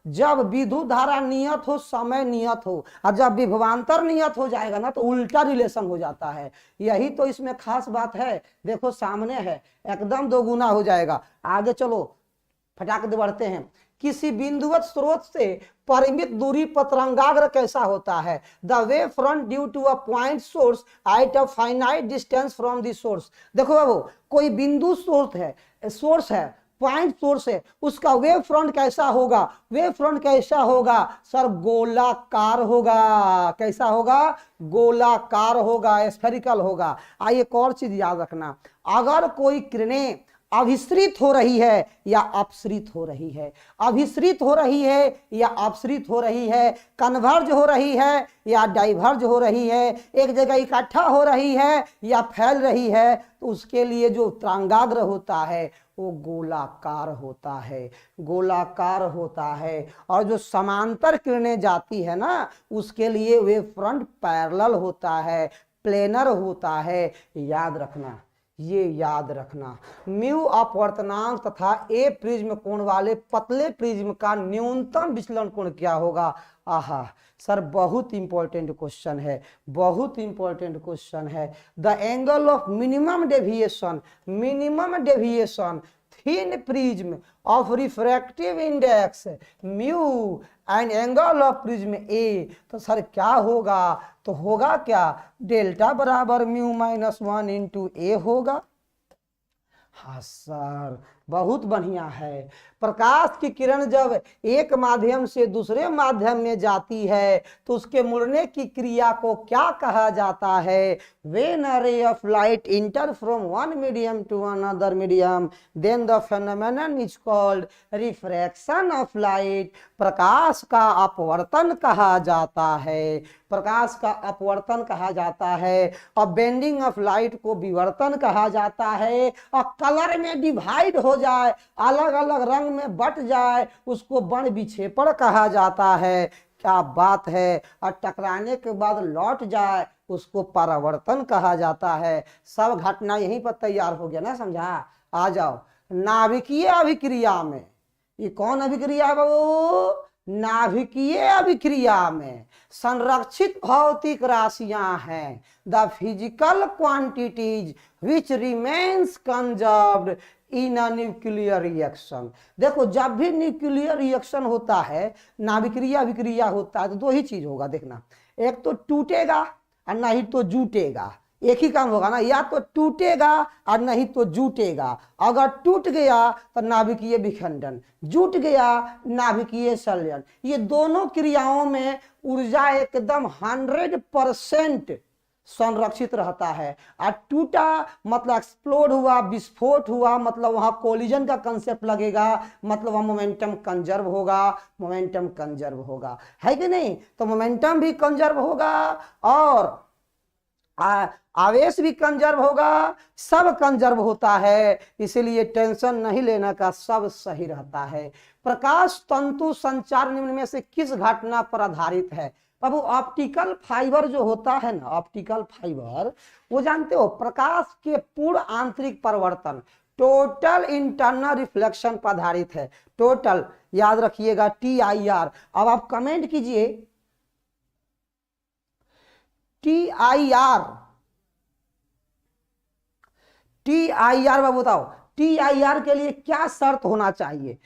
जब विद्युत धारा नियत हो, समय नियत हो, और जब विभवांतर नियत हो जाएगा ना तो उल्टा रिलेशन हो जाता है। यही तो इसमें खास बात है। देखो सामने है, एकदम दोगुना हो जाएगा। आगे चलो फटाक से बढ़ते हैं। किसी बिंदुवत स्रोत से परिमित दूरी पर तरंगाग्र कैसा होता है? The wave front due to a point source at a finite distance from the source. देखो बाबू, कोई बिंदु सोर्स है, पॉइंट सोर्स है, उसका वेव फ्रंट कैसा होगा? वेव फ्रंट कैसा होगा सर? गोलाकार होगा। कैसा होगा? गोलाकार होगा, स्फेरिकल होगा। आइए एक और चीज याद रखना, अगर कोई किरणें अभिसरित हो रही है या अपसरित हो रही है, अभिसरित हो रही है या अपसरित हो रही है, कन्वर्ज हो रही है या डाइवर्ज हो रही है, एक जगह इकट्ठा हो रही है या फैल रही है, तो उसके लिए जो तरंगाग्र होता है वो गोलाकार होता है, गोलाकार होता है। और जो समांतर किरणें जाती है ना, उसके लिए वे फ्रंट पैरेलल होता है, प्लेनर होता है। याद रखना, ये याद रखना। म्यू अपवर्तनांक तथा ए प्रिज्म कोण वाले पतले प्रिज्म का न्यूनतम विचलन कोण क्या होगा? आहा सर, बहुत इंपॉर्टेंट क्वेश्चन है, बहुत इंपॉर्टेंट क्वेश्चन है। The angle of minimum deviation thin prism of refractive index mu and angle of prism ए, तो सर क्या होगा? तो होगा क्या? डेल्टा बराबर म्यू -1 इंटू ए होगा। हाँ सर, बहुत बढ़िया है। प्रकाश की किरण जब एक माध्यम से दूसरे माध्यम में जाती है तो उसके मुड़ने की क्रिया को क्या कहा जाता है? When a ray of light enter from one medium to another medium, then the phenomenon is called refraction of light. प्रकाश का अपवर्तन कहा जाता है, प्रकाश का अपवर्तन कहा जाता है, और बेंडिंग ऑफ लाइट को विवर्तन कहा जाता है। और कलर में डिवाइड हो जाए, अलग अलग रंग में बट जाए, उसको बण विक्षेपण कहा जाता है। क्या बात है। और टकराने के बाद लौट जाए, उसको परावर्तन कहा जाता है। सब घटना यहीं पर तैयार हो गया ना, समझा? आ जाओ नाभिकीय अभिक्रिया में। ये कौन अभिक्रिया है बाबू? नाभिकीय अभिक्रिया में संरक्षित भौतिक राशियां हैं, the physical quantities which remains conserved in a nuclear reaction. देखो जब भी न्यूक्लियर रिएक्शन होता है, नाभिकीय अभिक्रिया होता है, तो दो ही चीज होगा देखना, एक तो टूटेगा और नहीं तो जूटेगा। एक ही काम होगा ना, या तो टूटेगा और नहीं तो जूटेगा। अगर टूट गया तो नाभिकीय विखंडन, जूट गया नाभिकीय संलयन। ये दोनों क्रियाओं में ऊर्जा एकदम 100% संरक्षित रहता है। और टूटा मतलब एक्सप्लोड हुआ, विस्फोट हुआ, मतलब वहां कोलिजन का कंसेप्ट लगेगा, मतलब वहां मोमेंटम कंजर्व होगा, मोमेंटम कंजर्व होगा, है कि नहीं? तो मोमेंटम भी कंजर्व होगा और आवेश भी कंजर्व होगा, सब कंजर्व होता है। इसीलिए टेंशन नहीं लेने का, सब सही रहता है। प्रकाश तंतु संचार निम्न में से किस घटना पर आधारित है? बाबू ऑप्टिकल फाइबर जो होता है ना, ऑप्टिकल फाइबर, वो जानते हो प्रकाश के पूर्ण आंतरिक परिवर्तन, टोटल इंटरनल रिफ्लेक्शन पर आधारित है। टोटल याद रखिएगा, TIR। अब आप कमेंट कीजिए TIR, TIR में बताओ TIR के लिए क्या शर्त होना चाहिए,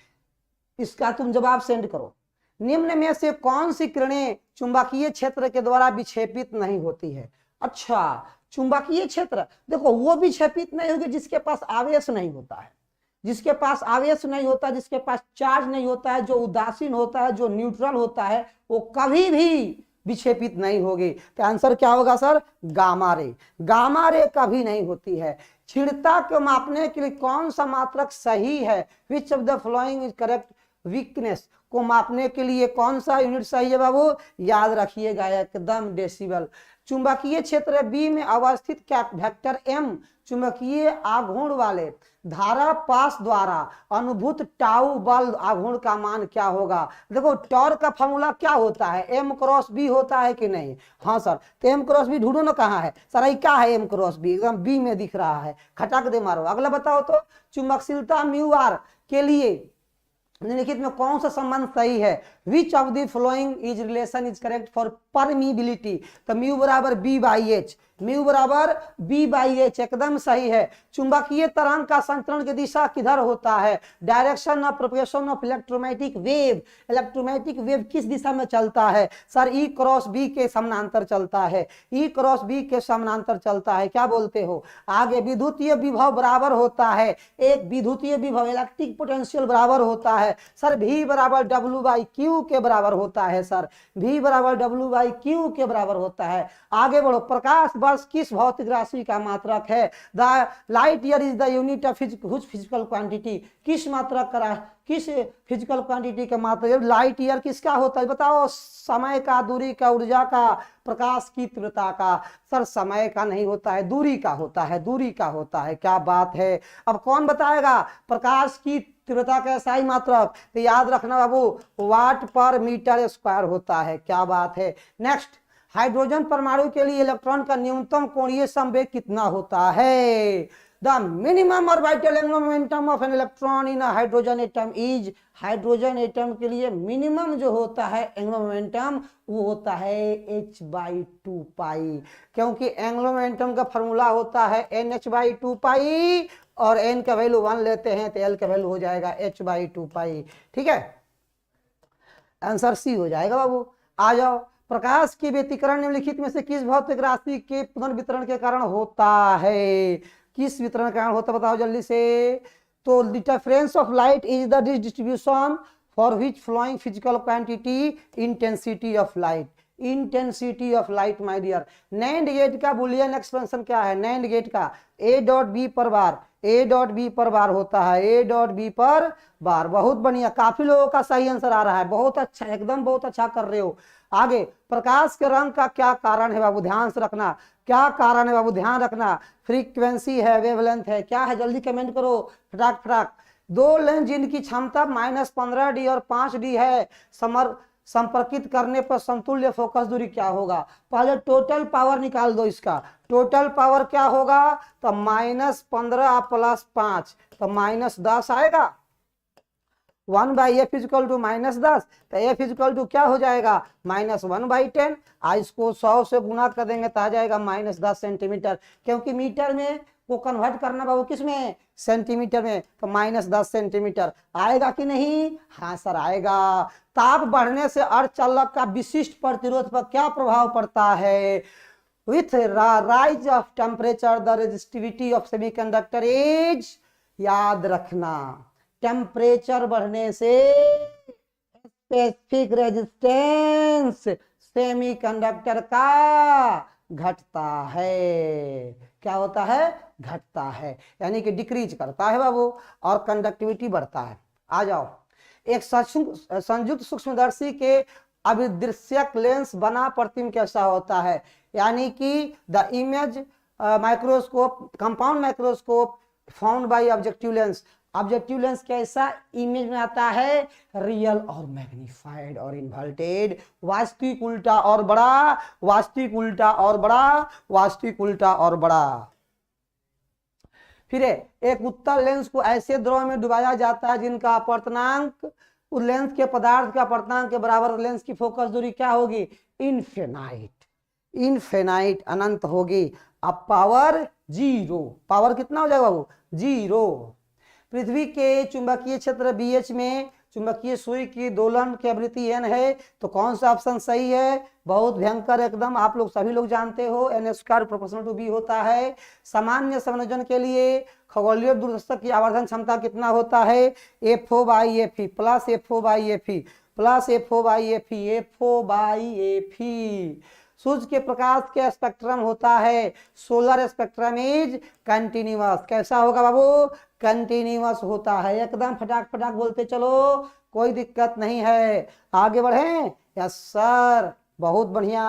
इसका तुम जवाब सेंड करो। निम्न में से कौन सी किरणें चुंबकीय क्षेत्र के द्वारा विक्षेपित नहीं होती है? अच्छा, चुंबकीय क्षेत्र देखो वो विक्षेपित नहीं होगी जिसके पास आवेश नहीं होता है, जिसके पास आवेश नहीं होता, जिसके पास चार्ज नहीं होता है, जो उदासीन होता है, जो न्यूट्रल होता है, वो कभी भी विक्षेपित नहीं होगी। तो आंसर क्या होगा sir? Gamma ray. Gamma ray कभी नहीं होती है। क्षीणता को मापने के लिए कौन सा मात्रक सही है? Which of the following is correct? Weakness को मापने के लिए कौन सा यूनिट सही है बाबू? याद रखिएगा एकदम डेसिबल। चुंबकीय क्षेत्र बी में अवस्थित क्या वेक्टर M चुंबकीय आघूर्ण वाले धारा पास द्वारा अनुभूत टाउ बल आघूर्ण का मान क्या होगा? देखो टॉर्क का फॉर्मूला क्या होता है? M×B होता है कि नहीं? हाँ सर, तो M×B ढूंढो ना, कहाँ है सर? ये क्या है M×B? एकदम बी में दिख रहा है, खटक दे मारो। अगला बताओ तो, चुंबकशीलता μr के लिए निम्नलिखित में कौन सा संबंध सही है? Which of the following is relation is correct for permeability? तो म्यू बराबर B/H, म्यू बराबर B/H एकदम सही है। चुंबकीय तरंग का संचरण की दिशा किधर होता है? Direction of propagation of electromagnetic wave. Electromagnetic wave किस दिशा में चलता है सर? E×B के समानांतर चलता है, E×B के समानांतर चलता है। क्या बोलते हो? आगे विद्युतीय विभव बराबर होता है, एक विद्युतीय विभव इलेक्ट्रिक पोटेंशियल बराबर होता है सर, V बराबर W/Q के बराबर होता है सर, V बराबर W/Q के बराबर होता है। आगे बढ़ो, प्रकाश वर्ष किस भौतिक राशि का मात्रक है? The light year is the unit of physical quantity. किस मात्रक का, किस फिजिकल क्वांटिटी का मात्रक? लाइट ईयर किसका होता है बताओ? समय का, दूरी का, ऊर्जा का, प्रकाश की तीव्रता का? सर समय का नहीं होता है, दूरी का होता है, दूरी का होता है। क्या बात है। अब कौन बताएगा प्रकाश की तीव्रता का सही मात्रक? तो याद रखना बाबू, Watt/m² होता है। क्या बात है। नेक्स्ट, हाइड्रोजन परमाणु के लिए इलेक्ट्रॉन का न्यूनतम कोणीय संवेग कितना होता है? The minimum orbital angular momentum of an electron in hydrogen atom is, hydrogen atom के लिए मिनिमम जो होता है एंगुलर मोमेंटम वो होता है h/2π, क्योंकि एंगुलर मोमेंटम का फॉर्मूला होता है NH/2π और n का वैल्यू 1 लेते हैं तो l का वैल्यू हो जाएगा h/2π। ठीक है, आंसर सी हो जाएगा बाबू। आ जाओ, प्रकाश की व्यतिकरण निम्नलिखित में से किस भौतिक राशि के पुनर्वितरण के कारण होता है? किस वितरण के कारण होता है बताओ जल्दी से। तो difference of light is the distribution for which flowing physical quantity intensity of light. Intensity of light my dear. NAND gate का बुलियन एक्सपेंशन क्या है? नैंड गेट का A.B पर बार, A.B पर बार होता है, A.B पर बार। बहुत बढ़िया, काफी लोगों का सही आंसर आ रहा है, बहुत अच्छा, एकदम बहुत अच्छा कर रहे हो। आगे, प्रकाश के रंग का क्या कारण है बाबू? ध्यान से रखना, क्या कारण है बाबू? ध्यान रखना, फ्रीक्वेंसी है, वेवलेंथ है, क्या है? जल्दी कमेंट करो फटाक फटाक। दो लेंस जिनकी क्षमता -15D और 5D है, संपर्कित करने पर समतुल्य फोकस दूरी क्या होगा? पहले टोटल पावर निकाल दो इसका। टोटल पावर क्या होगा? तो -15 + 5 तो -10 आएगा। 1/f इक्वल टू -10, तो f इक्वल टू क्या हो जाएगा -1/10। इसको 100 से गुना कर देंगे तो आ जाएगा -10 सेंटीमीटर, क्योंकि मीटर में को कन्वर्ट करना बाबू किस में, सेंटीमीटर में, तो -10 सेंटीमीटर आएगा कि नहीं, हाँ सर आएगा। ताप बढ़ने से अर्धचालक का विशिष्ट प्रतिरोध पर क्या प्रभाव पड़ता है, with rise of temperature the resistivity of semiconductor is, याद रखना टेम्परेचर बढ़ने से स्पेसिफिक रेजिस्टेंस सेमीकंडक्टर का घटता है, क्या होता है, घटता है, यानी कि डिक्रीज करता है बाबू, और कंडक्टिविटी बढ़ता है। आ जाओ, एक संयुक्त सूक्ष्मदर्शी के अभिदृश्यक लेंस बना प्रतिबिंब कैसा होता है, यानी कि the image microscope compound microscope found by objective lens. Objective lens कैसा इमेज में आता है, रियल और मैग्नीफाइड और इन्वर्टेड, वास्तविक उल्टा और बड़ा, वास्तविक उल्टा और बड़ा, वास्तविक उल्टा और बड़ा। फिर एक उत्तल लेंस को ऐसे द्रव में डुबाया जाता है जिनका अपवर्तनांक उस लेंस के पदार्थ का अपवर्तनांक के बराबर, लेंस की फोकस दूरी क्या होगी, इनफिनाइट, इनफिनाइट अनंत होगी। अब पावर 0, पावर कितना हो जाएगा बाबू, 0। पृथ्वी के चुंबकीय क्षेत्र BH में चुंबकीय सुई की दोलन की आवृत्ति n है, तो कौन सा ऑप्शन सही है, बहुत भयंकर एकदम, आप लोग सभी लोग जानते हो n² प्रोपोर्शनल टू b होता है। सामान्य संयोजन के लिए खगोलीय दूरदर्शक की आवर्धन क्षमता कितना होता है, FO/Fe plus FO/Fe plus FO/Fe, FO/Fe। सूर्य के प्रकाश के स्पेक्ट्रम होता है, सोलर स्पेक्ट्रम इज कंटिन्यूअस, कैसा होगा बाबू, कंटिन्यूअस होता है, एकदम फटाक फटाक बोलते चलो, कोई दिक्कत नहीं है। आगे बढ़े, यस सर, बहुत बढ़िया,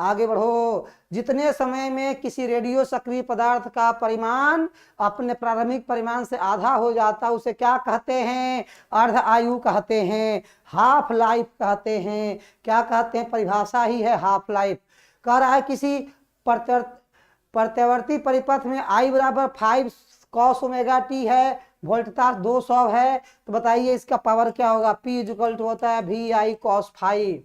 आगे बढ़ो। जितने समय में किसी रेडियो सक्रिय पदार्थ का परिमाण अपने प्रारंभिक परिमाण से आधा हो जाता है उसे क्या कहते हैं, अर्ध आयु कहते हैं, हाफ लाइफ कहते हैं। क्या कहते हैं, परिभाषा ही है हाफ लाइफ। कह रहा है किसी प्रत्यावर्ती परिपथ में I बराबर 5 cos ओमेगा t है, वोल्टता 200 है, तो बताइए इसका पावर क्या होगा, P इक्वल टू होता है VI cos 5।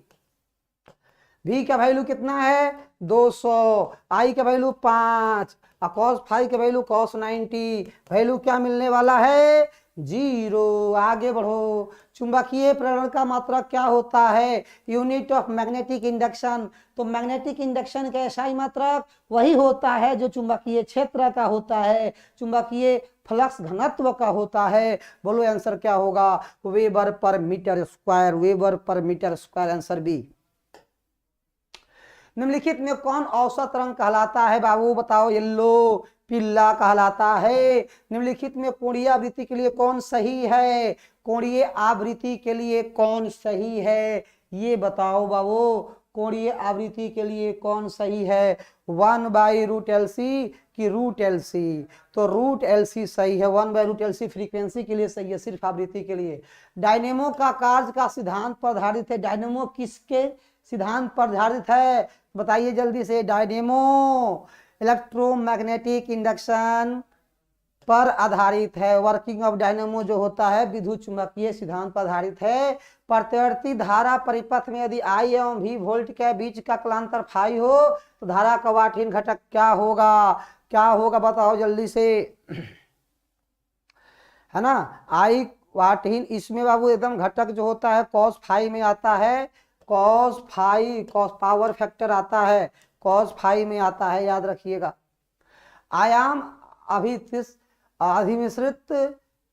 V का वैल्यू कितना है 200, I का वैल्यू 5 और cos 5 का वैल्यू cos 90, वैल्यू क्या मिलने वाला है 0। आगे बढ़ो, चुंबकीय प्रेरण का मात्रक क्या होता है, यूनिट ऑफ मैग्नेटिक इंडक्शन। तो मैग्नेटिक इंडक्शन का SI मात्रक वही होता है जो चुंबकीय क्षेत्र का होता है, चुंबकीय फ्लक्स घनत्व का होता है। बोलो आंसर क्या होगा, weber per meter square, weber per meter square, answer B. निम्नलिखित में कौन औसत रंग कहलाता है बाबू, बताओ, येलो, पीला कहलाता है। निम्नलिखित में कोणीय आवृत्ति के लिए कौन सही है, कोणीय आवृत्ति के लिए कौन सही है, ये बताओ बाबू, कोणीय आवृत्ति के लिए कौन सही है, 1/√LC की √LC, तो √LC सही है, 1/√LC फ्रीक्वेंसी के लिए सही है, सिर्फ आवृत्ति के लिए। डायनेमो का कार्य का सिद्धांत पर आधारित है, डायनेमो किसके सिद्धांत पर आधारित है, बताइए जल्दी से, डायनेमो इलेक्ट्रोमैग्नेटिक इंडक्शन पर आधारित है। वर्किंग ऑफ डायनेमो जो होता है विद्युत चुंबकीय सिद्धांत पर आधारित है। प्रत्यावर्ती धारा परिपथ में यदि I एवं V वोल्ट के बीच का कलांतर फाई हो तो धारा का वाटहीन घटक क्या होगा, क्या होगा बताओ जल्दी से, है ना, I वाटहीन, इसमें बाबू एकदम घटक जो होता है cos फाई में आता है, cos phi, cos power factor आता है, cos फाई में आता है, याद रखिएगा। आयाम अधिमिश्रित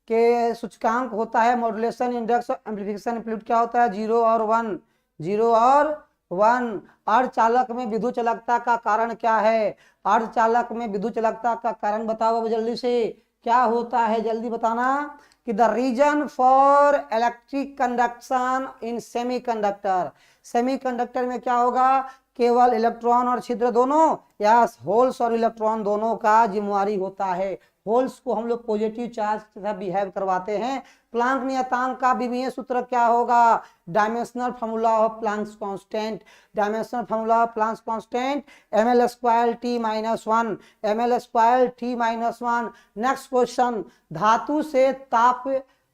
के सूचकांक होता है मॉड्यूलेशन इंडेक्स, एम्प्लीफिकेशन एम्पलीट्यूड क्या होता है 0 और 1, 0 और 1। अर्धचालक में विद्युत चालकता का कारण क्या है, अर्धचालक में विद्युत चालकता का कारण बताओ जल्दी से, क्या होता है जल्दी बताना, कि the reason for electric conduction in semiconductor, semiconductor में क्या होगा, केवल इलेक्ट्रॉन और छिद्र दोनों, या होल्स और इलेक्ट्रॉन दोनों का जिम्मेवारी होता है। होल्स को हम लोग पॉजिटिव चार्ज के साथ बिहेव करवाते हैं। प्लांक नियतांक का विमीय सूत्र क्या होगा, dimensional formula of Planck's constant, dimensional formula of Planck's constant ml² t-1, ml² t-1। Next question, धातु से ताप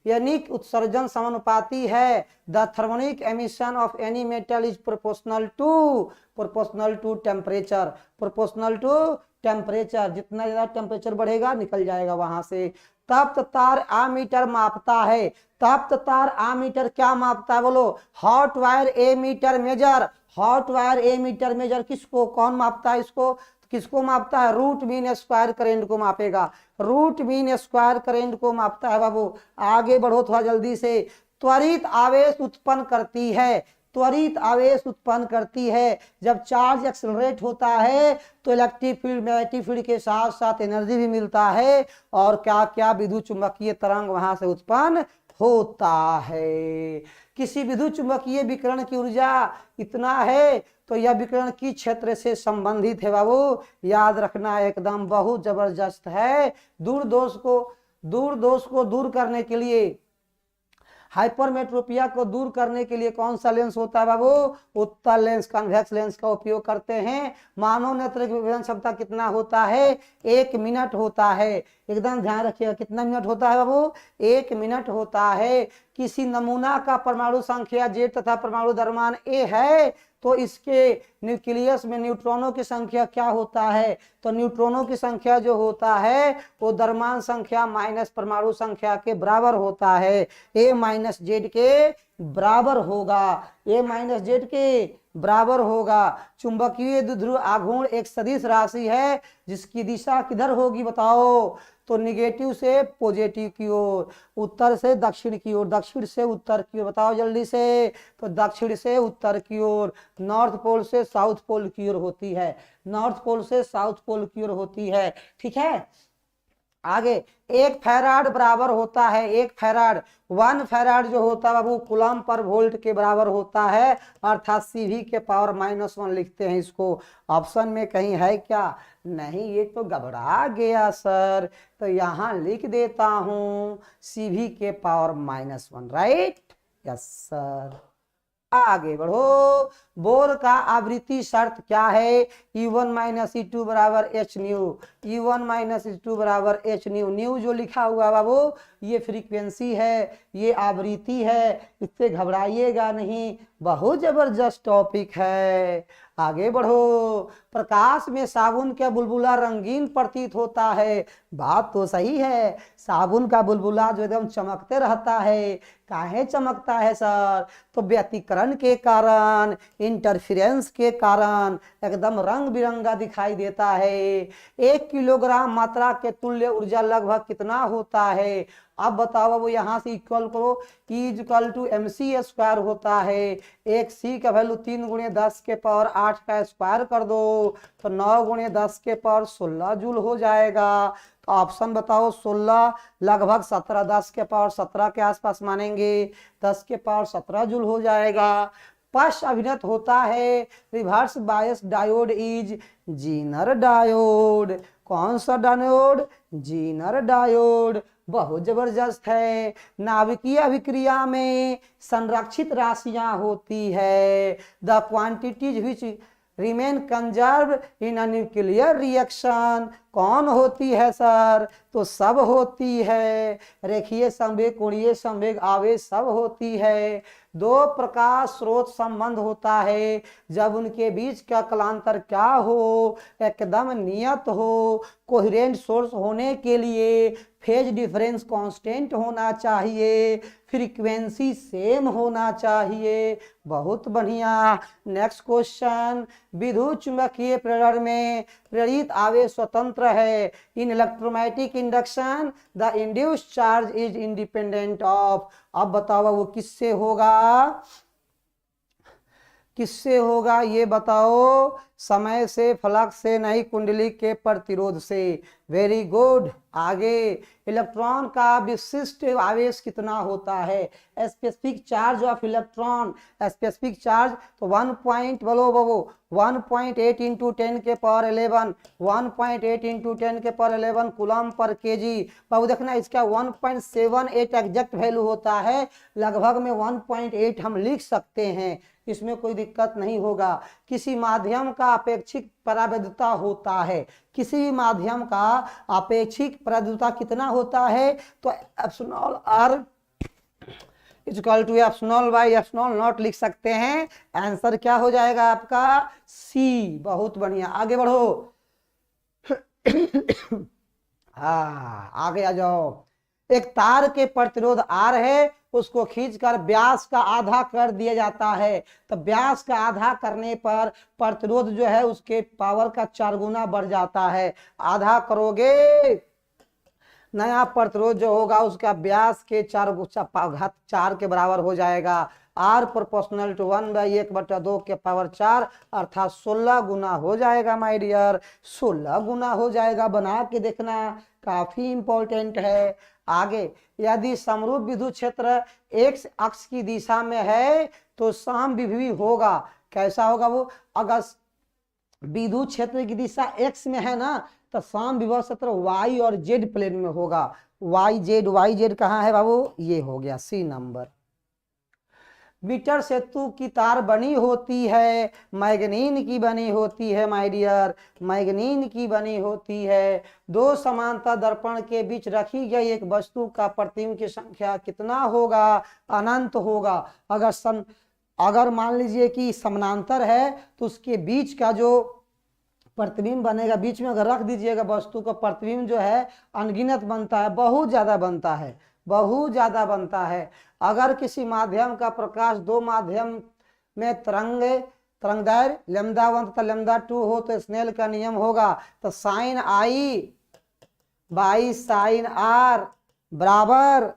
यानी उत्सर्जन समानुपाती है। The thermionic emission of any metal is proportional to temperature, proportional to temperature. जितना ज्यादा टेम्परेचर बढ़ेगा निकल जाएगा वहां से। तप्त तार आमीटर मापता है। तप्त तार आमीटर क्या मापता है बोलो? Hot wire ammeter measure. Hot wire ammeter measure किसको, कौन मापता है इसको? किसको मापता है? रूट मीन स्क्वायर करंट को मापेगा। रूट मीन स्क्वायर करंट को मापता है बाबू। आगे बढ़ो थोड़ा जल्दी से। त्वरित आवेश उत्पन्न करती है। त्वरित आवेश उत्पन्न करती है। जब चार्ज एक्सेलरेट होता है तो इलेक्ट्रिक फील्ड, मैग्नेटिक फील्ड के साथ साथ एनर्जी भी मिलता है और क्या क्या विद्युत चुंबकीय तरंग वहां से उत्पन्न होता है। किसी विद्युत चुंबकीय विकिरण की ऊर्जा इतना है तो यह विकिरण किस क्षेत्र से संबंधित है बाबू? याद रखना एकदम बहुत जबरदस्त है। दूरदोष को दूर करने के लिए, हाइपरमेट्रोपिया को दूर करने के लिए कौन सा लेंस होता है बाबू? उत्तल लेंस, कन्वेक्स लेंस का उपयोग करते हैं। मानव नेत्र की विभेदन क्षमता कितना होता है? 1 मिनट होता है। एकदम ध्यान रखिएगा, कितना मिनट होता है बाबू? 1 मिनट होता है। किसी नमूना का परमाणु संख्या Z तथा परमाणु द्रव्यमान A है तो इसके न्यूक्लियस में न्यूट्रॉनों की संख्या क्या होता है? तो न्यूट्रॉनों की संख्या जो होता है वो द्रव्यमान संख्या माइनस परमाणु संख्या के बराबर होता है। A माइनस Z के बराबर होगा। A माइनस Z के बराबर होगा। चुंबकीय द्विध्रुव आघूर्ण एक सदिश राशि है जिसकी दिशा किधर होगी बताओ? तो निगेटिव से पॉजिटिव की ओर, उत्तर से दक्षिण की ओर, दक्षिण से उत्तर की ओर। बताओ जल्दी से। तो दक्षिण से उत्तर की ओर, नॉर्थ पोल से साउथ पोल की ओर होती है। नॉर्थ पोल से साउथ पोल की ओर होती है। ठीक है, आगे 1 फैराड बराबर होता है, 1 फैराड, 1 फैराड जो होता है बाबू कूलम पर वोल्ट के बराबर होता है, अर्थात CV के पावर -1 लिखते हैं इसको। ऑप्शन में कहीं है क्या? नहीं, ये तो घबरा गया सर, तो यहां लिख देता हूं CV के पावर -1, राइट? Yes sir. आगे बढ़ो। बोर का आवृत्ति शर्त क्या है? E1 - E2 बराबर h न्यू। E1 - E2 बराबर h न्यू। न्यू जो लिखा हुआ बाबू ये फ्रीक्वेंसी है, ये आवृत्ति है, इससे घबराइएगा नहीं, बहुत जबरदस्त टॉपिक है। आगे बढ़ो। प्रकाश में साबुन का बुलबुला रंगीन प्रतीत होता है। बात तो सही है, साबुन का बुलबुला जो एकदम चमकते रहता है। काहे चमकता है सर? तो व्यतिकरण के कारण, इंटरफेरेंस के कारण एकदम रंग बिरंगा दिखाई देता है। 1 किलोग्राम मात्रा के तुल्य ऊर्जा लगभग कितना होता है? अब बताओ वो यहाँ से इक्वल करो। E = mc² होता है। एक C का वैल्यू 3 × 10 के पावर 8 का स्क्वायर कर दो तो 9 × 10 के पावर 16 जूल हो जाएगा। तो ऑप्शन बताओ 16 लगभग 17, 10 के पावर 17 के आसपास मानेंगे, 10 के पावर 17 जूल हो जाएगा। पश्च अभिनत होता है। Reverse bias diode is Zener diode. कौन सा डायोड? Zener diode. बहुत जबरदस्त है। नाभिकीय अभिक्रिया में संरक्षित राशियां होती है। The quantities which remain conserve in a nuclear reaction. कौन होती है सर? तो सब होती है। रेखीय संवेग, कोणीय संवेग, आवेश सब होती है। 2 प्रकाश स्रोत संबंध होता है जब उनके बीच का कलांतर क्या हो? एकदम नियत हो। कोहेरेंट सोर्स होने के लिए फेज डिफरेंस कांस्टेंट होना चाहिए, फ्रीक्वेंसी सेम होना चाहिए। बहुत बढ़िया। Next question. विद्युत चुंबकीय प्रेरण में प्रेरित आवेश स्वतंत्र है। In electromagnetic induction the induced charge is independent of. अब बताओ वो किससे होगा? किससे होगा ये बताओ? समय से, फ्लक्स से नहीं, कुंडली के प्रतिरोध से। Very good. आगे इलेक्ट्रॉन का विशिष्ट आवेश कितना होता है? Specific charge of electron, specific charge तो 1.8 × 10 के पावर 11, 1.8 × 10 के पावर 11 कूलम पर केजी। बाबू देखना इसका 1.78 एग्जैक्ट वैल्यू होता है। लगभग में 1.8 हम लिख सकते हैं, इसमें कोई दिक्कत नहीं होगा। किसी माध्यम का अपेक्षिक परावैद्युता होता है। किसी भी माध्यम का अपेक्षिक परावैद्युता कितना होता है? तो epsilon r equal to F naught by F naught naught लिख सकते हैं। आंसर क्या हो जाएगा आपका सी। बहुत बढ़िया, आगे बढ़ो। हाँ आगे आ जाओ। एक तार के प्रतिरोध आर है, उसको खींचकर व्यास का आधा कर दिया जाता है। तो व्यास का आधा करने पर प्रतिरोध जो है उसके पावर का 4 गुना बढ़ जाता है। आधा करोगे, नया प्रतिरोध जो होगा उसका व्यास के 4 के बराबर हो जाएगा। आर प्रोपोर्शनल टू 1/1/2 के पावर 4 अर्थात 16 गुना हो जाएगा माय डियर, 16 गुना हो जाएगा। बना के देखना, काफी इंपॉर्टेंट है। आगे, यदि समरूप विद्युत क्षेत्र एक्स अक्ष की दिशा में है तो समविभवी होगा। कैसा होगा वो? अगर विद्युत क्षेत्र की दिशा एक्स में है ना, तो समविभव क्षेत्र वाई और जेड प्लेन में होगा। वाई जेड कहाँ है बाबू? ये हो गया सी नंबर। मीटर सेतु की तार बनी होती है, मैग्नीन की बनी होती है माय डियर, मैग्नीन की बनी होती है। दो समांतर दर्पण के बीच रखी गई एक वस्तु का प्रतिबिंब की संख्या कितना होगा? अनंत होगा। अगर मान लीजिए कि समानांतर है तो उसके बीच का जो प्रतिबिंब बनेगा, बीच में अगर रख दीजिएगा वस्तु का, प्रतिबिंब जो है अनगिनत बनता है, बहुत ज्यादा बनता है, बहुत ज्यादा बनता है। अगर किसी माध्यम का प्रकाश दो माध्यम में तरंगदैर्घ्य लैम्डा 1 तथा लैम्डा 2 हो तो स्नेल का नियम होगा। तो sine i by sine r बराबर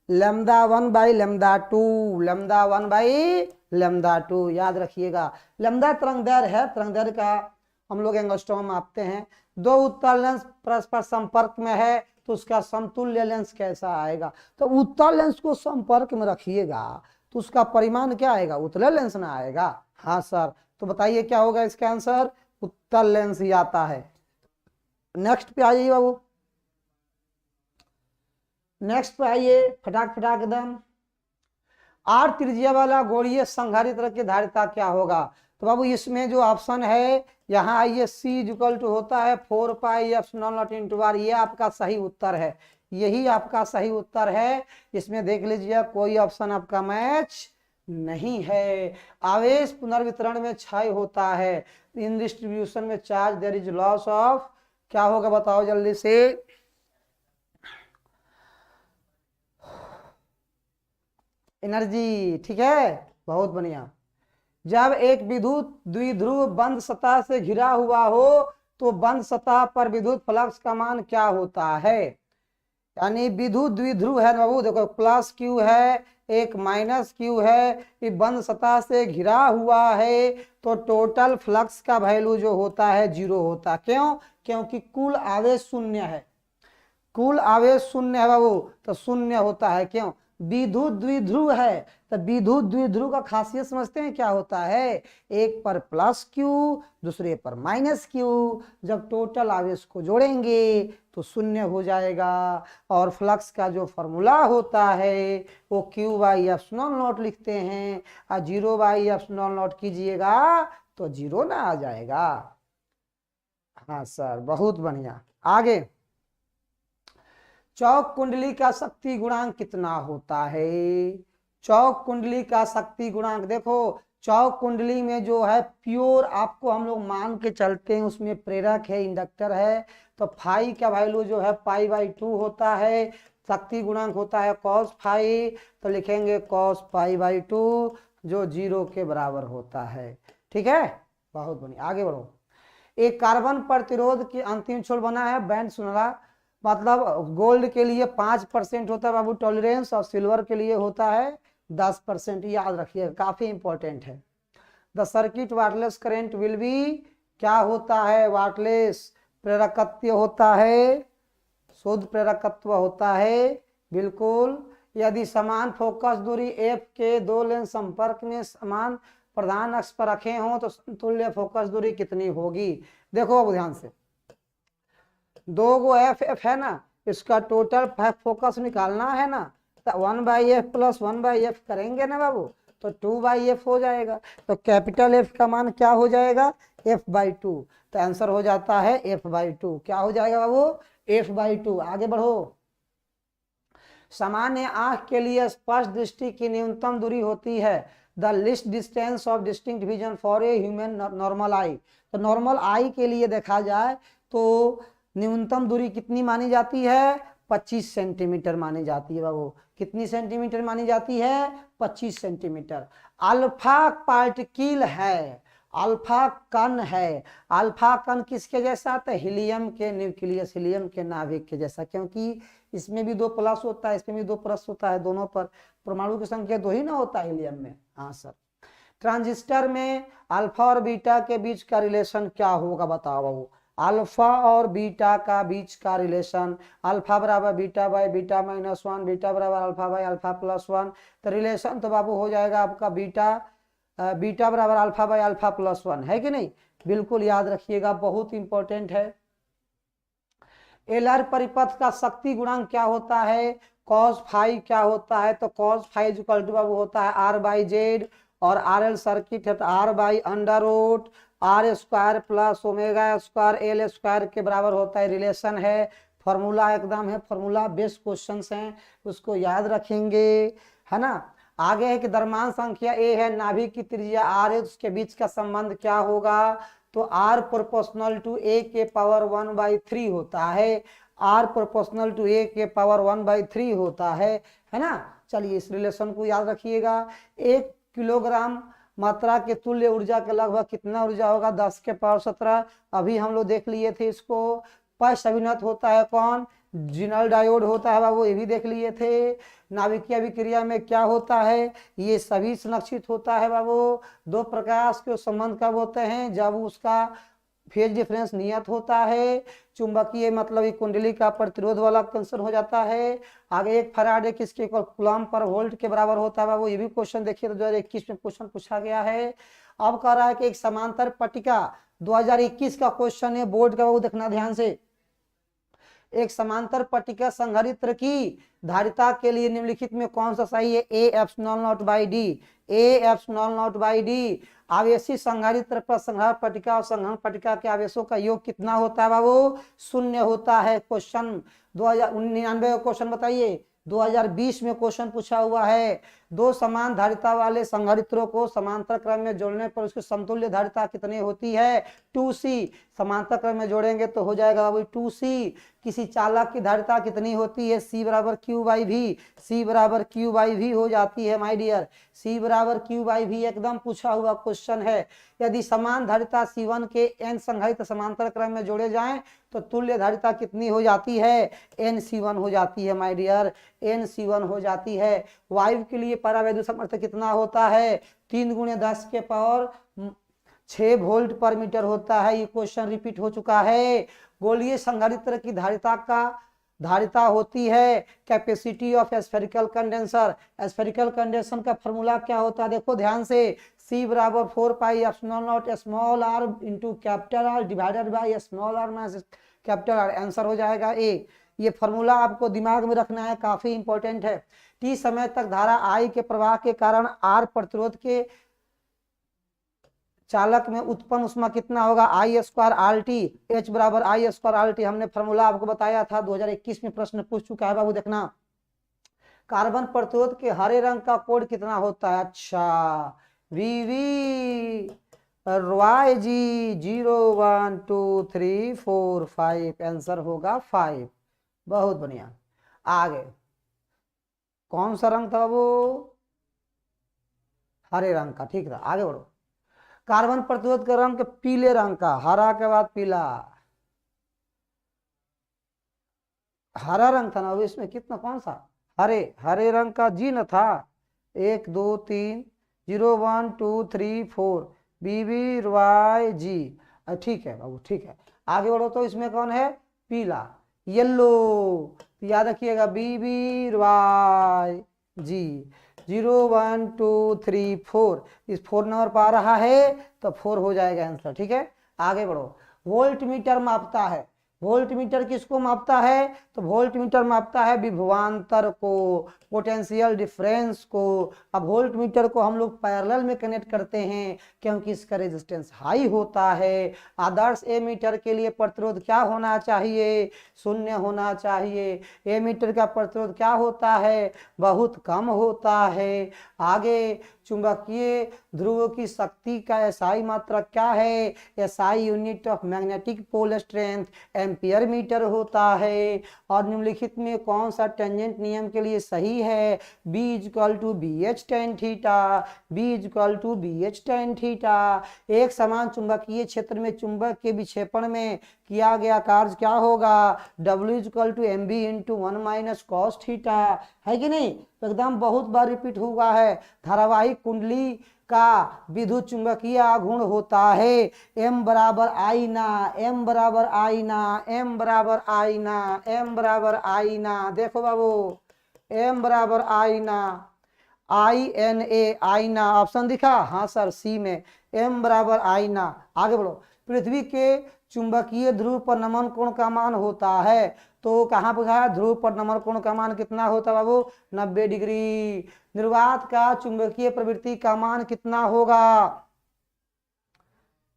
lambda 1 by lambda 2, lambda 1 by lambda 2 याद रखिएगा। लैम्डा तरंगदैर्घ्य है, तरंगदैर्घ्य का हम लोग एंगस्ट्रॉम मापते हैं। दो उत्तल लेंस परस्पर संपर्क में है तो उसका समतुल्य लेंस कैसा आएगा? तो उत्तल लेंस को संपर्क में रखिएगा तो उसका परिमाण क्या आएगा? उत्तल लेंस ना आएगा। हाँ सर, तो बताइए क्या होगा इसका आंसर? उत्तल लेंस ही आता है। नेक्स्ट पे आइए बाबू, नेक्स्ट पे आइए, फटाक फटाक एकदम। आर त्रिज्या वाला गोलीय संधारित्र की धारिता क्या होगा? तो बाबू इसमें जो ऑप्शन है यहाँ आइए, सी इक्वल टू होता है 4 pi epsilon naught into R. ये आपका सही उत्तर है, यही आपका सही उत्तर है। इसमें देख लीजिए कोई ऑप्शन आपका मैच नहीं है। आवेश पुनर्वितरण में क्षय होता है, इन डिस्ट्रीब्यूशन में charge there is loss of, क्या होगा बताओ जल्दी से? एनर्जी। ठीक है, बहुत बढ़िया। जब एक विद्युत द्विध्रुव बंद सतह से घिरा हुआ हो तो बंद सतह पर विद्युत फ्लक्स का मान क्या होता है? यानी विद्युत द्विध्रुव है बाबू, देखो प्लस क्यू है, एक माइनस क्यू है, ये बंद सतह से घिरा हुआ है तो टोटल फ्लक्स का वैल्यू जो होता है 0 होता है। क्यों? क्योंकि कुल आवेश शून्य है, कुल आवेश शून्य है बाबू, तो शून्य होता है। क्यों? विद्युत द्विध्रुव है। तो विद्युत द्विध्रुव का खासियत समझते हैं क्या होता है? एक पर प्लस क्यू, दूसरे पर माइनस क्यू, जब टोटल आवेश को जोड़ेंगे तो शून्य हो जाएगा। और फ्लक्स का जो फॉर्मूला होता है वो क्यू बाई एप्सिलॉन नॉट लिखते हैं, और 0 बाई एप्सिलॉन नॉट कीजिएगा तो 0 ना आ जाएगा। हाँ सर, बहुत बढ़िया। आगे, चौक कुंडली का शक्ति गुणांक कितना होता है? चौक कुंडली का शक्ति गुणांक देखो, चौक कुंडली में जो है प्योर आपको हम लोग मान के चलते हैं, उसमें प्रेरक है, इंडक्टर है, तो फाई का वैल्यू जो है पाई/2 होता है। शक्ति गुणांक होता है cos फाई, तो लिखेंगे cos पाई/2 जो 0 के बराबर होता है। ठीक है, बहुत बढ़िया। आगे बढ़ो। एक कार्बन प्रतिरोध की अंतिम छोर बना है बैंड सुनहरा, मतलब गोल्ड के लिए 5% होता है बाबू टॉलरेंस, और सिल्वर के लिए होता है 10%। याद रखिए, काफी इंपॉर्टेंट है। The circuit wattless current will be, क्या होता है? वाटलेस प्रेरकत्व होता है, शुद्ध प्रेरकत्व होता है, बिल्कुल। यदि समान फोकस दूरी f के दो लेंस संपर्क में समान प्रधान अक्ष पर रखे हों तो समतुल्य फोकस दूरी कितनी होगी? देखो अब ध्यान से, दो गो एफ है ना, इसका टोटल फोकस निकालना है ना, तो 1/f प्लस 1/f करेंगे ना बाबू, तो 2/f हो जाएगा। तो कैपिटल F का मान क्या हो जाएगा? f/2। तो आंसर हो जाता है f/2। क्या हो जाएगा बाबू? f/2। आगे बढ़ो। सामान्य आंख के लिए स्पष्ट दृष्टि की न्यूनतम दूरी होती है the least distance of distinct vision for a human normal eye. तो नॉर्मल आई के लिए देखा जाए तो न्यूनतम दूरी कितनी मानी जाती है? 25 सेंटीमीटर मानी जाती है बाबू। कितनी सेंटीमीटर मानी जाती है? 25 सेंटीमीटर। अल्फा पार्टिकल है, अल्फा कण है। अल्फा कण किसके जैसा? तो हीलियम के न्यूक्लियस, हीलियम के नाभिक के जैसा, क्योंकि इसमें भी 2 प्लस होता है, इसमें भी 2 प्लस होता है, दोनों पर परमाणु की संख्या 2 ही ना होता है हीलियम में। हाँ सर। ट्रांजिस्टर में अल्फा और बीटा के बीच का रिलेशन क्या होगा बताओ बाबू। अल्फा और बीटा का बीच का रिलेशन, अल्फा बराबर beta by beta minus 1, beta बराबर अल्फा बाई अल्फा प्लस 1। तो रिलेशन तो बाबू हो जाएगा आपका बीटा बराबर अल्फा बाई अल्फा प्लस 1, है कि नहीं? बिल्कुल याद रखिएगा, बहुत इंपॉर्टेंट है। एलर परिपथ का शक्ति गुणांक क्या होता है? कॉस फाई क्या होता है? तो कॉस फाई इक्वल टू बाबू होता है आर बाई जेड, और आर एल सर्किट है तो R by under root R square plus omega square L square के बराबर होता है। रिलेशन है, फॉर्मूला एकदम है, फॉर्मूला बेस्ड क्वेश्चंस हैं, उसको याद रखेंगे, है ना। आगे है कि द्रव्यमान संख्या ए है, नाभिक की त्रिज्या आर है, उसके बीच का संबंध क्या होगा? तो आर प्रोपोर्शनल टू ए के पावर 1/3 होता है, आर प्रोपोर्शनल टू ए के पावर 1/3 होता है ना। चलिए इस रिलेशन को याद रखिएगा। 1 किलोग्राम मात्रा के तुल्य ऊर्जा के लगभग कितना ऊर्जा होगा? 10 के पावर 17। अभी हम लोग देख लिए थे इसको। पश्च अभिनत होता है कौन? जिनल डायोड होता है बाबू, ये भी देख लिए थे। नाभिकीय अभिक्रिया में क्या होता है? ये सभी संरक्षित होता है बाबू। 2 प्रकाश के संबंध कब होते हैं? जब उसका फेज डिफरेंस नियत होता है। चुंबकीय मतलब ये कुंडली का प्रतिरोध वाला कंसर हो जाता है। आगे 1 फराडे किसके कूलम पर वोल्ट के बराबर होता है बाबू, ये भी क्वेश्चन देखिए तो 2021 में क्वेश्चन पूछा गया है। अब कह रहा है कि एक समांतर पट्टिका, 2021 का क्वेश्चन है बोर्ड का, वो देखना ध्यान से। एक समांतर पट्टिका संधारित्र की धारिता के लिए निम्नलिखित में कौन सा सही है? A epsilon naught by D, A epsilon naught by D. आवेशी संधारित्र पर संधार पट्टिका और संघनन पट्टिका के आवेशों का योग कितना होता है बाबू? 0 होता है। क्वेश्चन 2099 का क्वेश्चन बताइए, 2020 में क्वेश्चन पूछा हुआ है। 2 समान धारिता वाले संधारित्रों को समांतर क्रम में जोड़ने पर उसकी समतुल्य धारिता कितनी होती है? 2c। समांतर क्रम में जोड़ेंगे तो हो जाएगा बाबू 2c। किसी चालक की धारिता कितनी होती है? c बराबर q बाई वी, c बराबर q बाई वी हो जाती है माय डियर, c बराबर q बाई वी एकदम पूछा हुआ क्वेश्चन है। यदि समान धारिता C1 के n संधारित्र समांतर क्रम में जोड़े जाएं तो तुल्य धारिता कितनी हो जाती है? NC1 हो जाती है माय डियर, NC1 हो जाती है। वायु के लिए परावैद्युत सामर्थ्य कितना होता है? 3 × 10 के पावर 6 वोल्ट पर मीटर होता है। ये क्वेश्चन रिपीट हो चुका है। गोलीय संधारित्र की धारिता होती है capacity of spherical condenser. Spherical condenser का फॉर्मूला क्या होता है? देखो ध्यान से, C बराबर 4 pi epsilon not small r into capital R divided by small r minus capital R। Answer हो जाएगा ए। ये फॉर्मूला आपको दिमाग में रखना है, काफी इंपॉर्टेंट है। t समय तक धारा I के प्रवाह के कारण R प्रतिरोध के चालक में उत्पन्न ऊष्मा कितना होगा? I स्क्वायर RT, H बराबर I स्क्वायर RT। हमने फॉर्मूला आपको बताया था, 2021 में प्रश्न पूछ चुका है बाबू, देखना। कार्बन प्रतिरोध के हरे रंग का कोड कितना होता है? अच्छा, VV YG 0 1 2 3 4 5। आंसर होगा 5। बहुत बढ़िया। आगे कौन सा रंग था वो? हरे रंग का, ठीक था। आगे बढ़ो। कार्बन प्रतिरोध का रंग पीले रंग का, हरा के बाद पीला, हरा रंग था ना वो, इसमें कितना कौन सा? हरे रंग का जी न था। 1 2 3 0 1 2 3 4 BB YG। ठीक है बाबू, ठीक है। आगे बढ़ो तो इसमें कौन है? पीला, येलो। याद रखिएगा BB YG 0 1 2 3 4। इस 4 नंबर पर आ रहा है तो 4 हो जाएगा आंसर, ठीक है। आगे बढ़ो। वोल्ट मीटर मापता है वोल्ट मीटर किसको मापता है? तो वोल्ट मीटर मापता है विभवांतर को, पोटेंशियल डिफरेंस को। अब वोल्ट मीटर को हम लोग पैरेलल में कनेक्ट करते हैं क्योंकि इसका रेजिस्टेंस हाई होता है। आदर्श ए मीटर के लिए प्रतिरोध क्या होना चाहिए? शून्य होना चाहिए। ए मीटर का प्रतिरोध क्या होता है? बहुत कम होता है। आगे चुंबकीय ध्रुव की शक्ति का एसआई मात्रा क्या है? SI unit of magnetic pole strength ampere meter होता है। और निम्नलिखित में कौन सा टेंजेंट नियम के लिए सही है? B equal to B H tan theta, B equal to B H tan theta. एक समान चुंबकीय क्षेत्र में चुंबक के विक्षेपण में किया गया कार्य क्या होगा? W equal to M B into one minus cos theta, है कि नहीं? तो एकदम बहुत बार रिपीट हुआ है। धारावाहिक कुंडली का विद्युत चुंबकीय आघूर्ण होता है M बराबर आई ना, M बराबर आई ना, M बराबर आई ना, M बराबर आई ना। देखो बाबू, M बराबर आई ना, INA आईना, ऑप्शन दिखा? हाँ सर, सी में M बराबर आईना। आगे बढ़ो। पृथ्वी के चुंबकीय ध्रुव पर नमन कोण का मान होता है, तो कहाँ पूछा है? ध्रुव पर नमन कोण का मान कितना होता है बाबू? 90 डिग्री। निर्वात का चुंबकीय प्रवृत्ति का मान कितना होगा?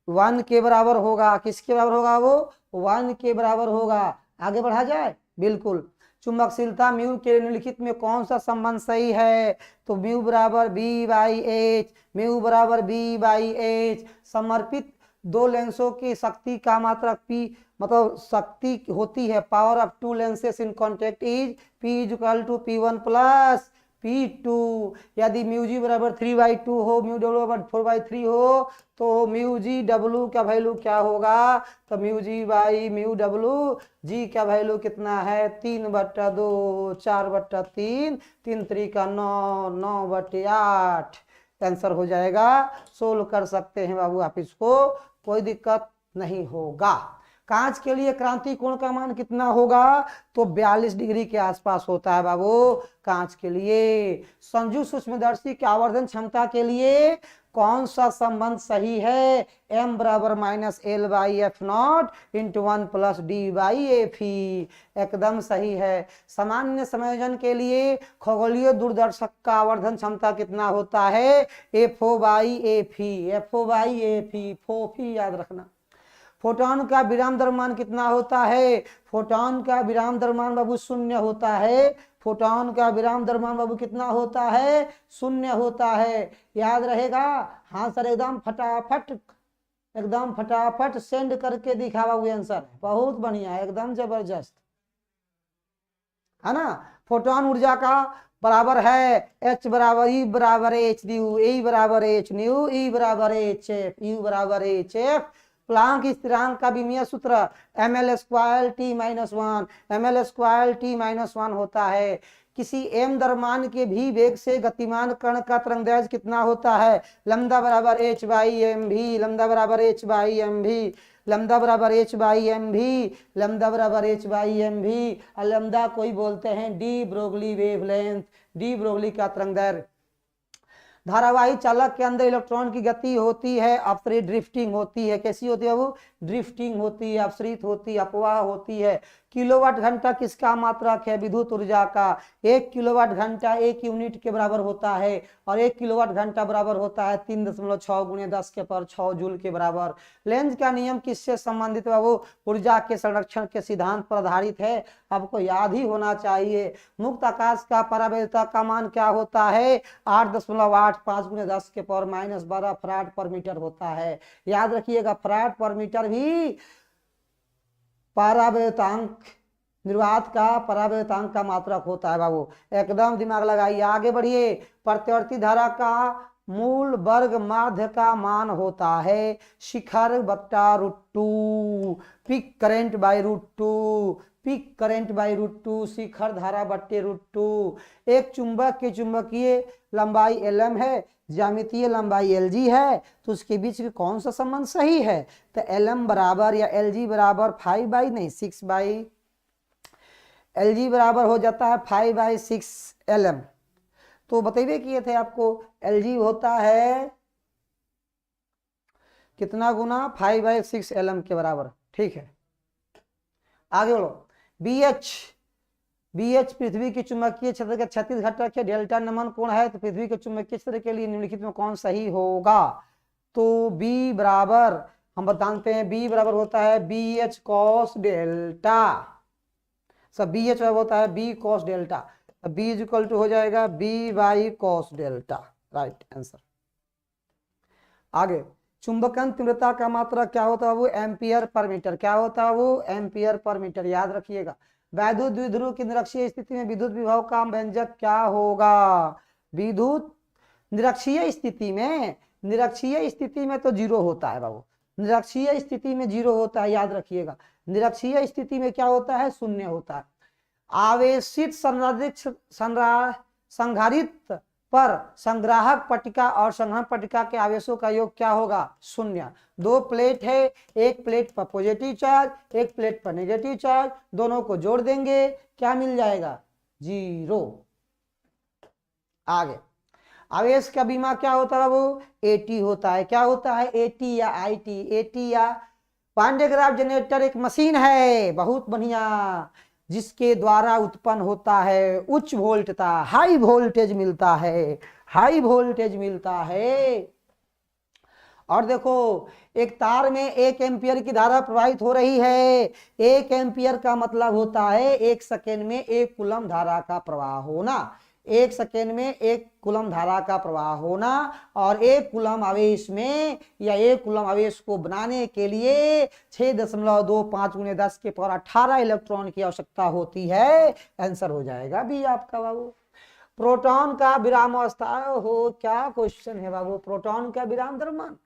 1 के बराबर होगा। किसके बराबर होगा वो? 1 के बराबर होगा। आगे बढ़ा जाए, बिल्कुल। चुंबकशीलता म्यू के निम्नलिखित में कौन सा संबंध सही है? तो म्यू बराबर बी बाई एच, म्यू बराबर बी बाई एच। समर्पित दो लेंसों की शक्ति का मात्रक P, मतलब शक्ति होती है, power of two lenses in contact is P equal to P1 plus P2। यदि म्यू जी बराबर 3/2 हो, म्यू डब्ल्यू बराबर 4/3 हो, तो म्यू जी डब्ल्यू का वैल्यू क्या होगा? तो mu G by mu W, जी का वैल्यू कितना है? 3/2, 4/3, 3×3 = 9, 9/8 आंसर हो जाएगा। सोल्व कर सकते हैं बाबू आप इसको, कोई दिक्कत नहीं होगा। कांच के लिए क्रांति कोण का मान कितना होगा? तो 42 डिग्री के आसपास होता है बाबू कांच के लिए। संयुक्त सूक्ष्मदर्शी की आवर्धन क्षमता के लिए कौन सा संबंध सही है? M बराबर -L/F0 इंटू 1 प्लस D/Fe, एकदम सही है। सामान्य समायोजन के लिए खगोलीय दूरदर्शक का आवर्धन क्षमता कितना होता है? FO/Fe, FO/Fe, फोफी याद रखना। फोटोन का विराम द्रव्यमान कितना होता है? फोटोन का विराम द्रव्यमान बाबू शून्य होता है। फोटोन का विराम द्रव्यमान बाबू कितना होता है? शून्य होता है। याद रहेगा? हाँ सर, एकदम फटाफट, एकदम फटाफट सेंड करके दिखा बाबू आंसर। बहुत बढ़िया, एकदम जबरदस्त, है ना? फोटोन ऊर्जा का बराबर है H बराबर E बराबर H न्यू, E बराबर H न्यू, E बराबर H F, U बराबर H F। प्लांक स्थिरांक का विमीय सूत्र ml² t-1, ml² t-1 होता है। किसी m द्रव्यमान के भी वेग से गतिमान कण का तरंगदैर्घ्य कितना होता है? लंबदा बराबर h/mv, लंबदा बराबर h/mv, लंबदा बराबर h/mv, लंबदा बराबर h/mv। लंबदा कोई बोलते हैं de Broglie wavelength, de Broglie का तरंगदैर्घ्य। धारावाही चालक के अंदर इलेक्ट्रॉन की गति होती है अपसरित, ड्रिफ्टिंग होती है। कैसी होती है वो? ड्रिफ्टिंग होती है, अपसरित होती है, अपवाह होती है। किलोवाट घंटा किसका मात्रक है? विद्युत ऊर्जा का। 1 किलोवाट घंटा 1 यूनिट के बराबर होता है, और 1 किलोवाट घंटा बराबर होता है 3.6 × 10⁻6 जूल के बराबर। लेंज का नियम किससे संबंधित है? वो ऊर्जा के संरक्षण के सिद्धांत पर आधारित है, आपको याद ही होना चाहिए। मुक्त आकाश का परावैद्युता का मान क्या होता है? 8.85 × 10⁻12 फराड पर मीटर होता है। याद रखिएगा, फराड पर मीटर भी परावैद्युतांक, निर्वात का परावैद्युतांक का मात्रक होता है बाबू, एकदम दिमाग लगाइए। आगे बढ़िए। प्रत्यावर्ती धारा का मूल वर्ग माध्य का मान होता है शिखर बट्टा √2, peak current by √2, peak current by √2, शिखर धारा बट्टे √2। एक चुंबक की चुंबकीय लंबाई Lm है, ज्यामितीय लंबाई Lg है, तो उसके बीच में कौन सा संबंध सही है? तो Lm बराबर या Lg बराबर 5/6 Lg बराबर हो जाता है 5/6 Lm। तो बतेबे किए थे आपको, Lg होता है कितना गुना? 5/6 Lm के बराबर, ठीक है। आगे बढ़ो। BH पृथ्वी की चुंबकीय क्षेत्र का 36 घटक है। डेल्टा नमन कोण है, तो पृथ्वी के चुंबकीय क्षेत्र के लिए निम्नलिखित में कौन सही होगा? तो B बराबर, हम बताते हैं B बराबर होता है BH cos डेल्टा। सब BH बराबर होता है B cos delta. B is equal to हो जाएगा B cos delta, right answer. आगे, चुंबकन तीव्रता का मात्रा क्या होता है वो? Ampere per metre. क्या होता है वो? एम्पियर पर मीटर, याद रखिएगा। वैद्युत द्विध्रुव की निरक्षीय स्थिति में विद्युत विभव का व्यंजक क्या होगा? विद्युत निरक्षीय स्थिति में तो जीरो होता है बाबू। निरक्षीय स्थिति में जीरो होता है, याद रखिएगा। निरक्षीय स्थिति में क्या होता है? शून्य होता है। आवेशित संधारित्र पर संग्राहक पट्टिका और संग्रहण पट्टिका के आवेशों का योग क्या होगा? शून्य। दो प्लेट है, एक प्लेट पर पॉजिटिव चार्ज, एक प्लेट पर नेगेटिव चार्ज, दोनों को जोड़ देंगे, क्या मिल जाएगा? जीरो। आगे, आवेश का बीमा क्या होता है वो? AT होता है। क्या होता है? AT या IT? AT या पान डे ग्राफ जनरेटर एक मशीन है, बहुत बढ़िया, जिसके द्वारा उत्पन्न होता है उच्च वोल्टता, हाई वोल्टेज मिलता है, हाई वोल्टेज मिलता है। और देखो, एक तार में 1 एम्पियर की धारा प्रवाहित हो रही है। 1 एम्पियर का मतलब होता है 1 सेकेंड में 1 कूलम धारा का प्रवाह होना। 1 सेकेंड में 1 कूलम धारा का प्रवाह होना, और 1 कूलम आवेश में या 1 कूलम आवेश को बनाने के लिए 6.25 × 10⁻18 इलेक्ट्रॉन की आवश्यकता होती है। आंसर हो जाएगा भी आपका बाबू। प्रोटॉन का विरामावस्था हो, क्या क्वेश्चन है बाबू? प्रोटॉन का विराम द्रव्यमान,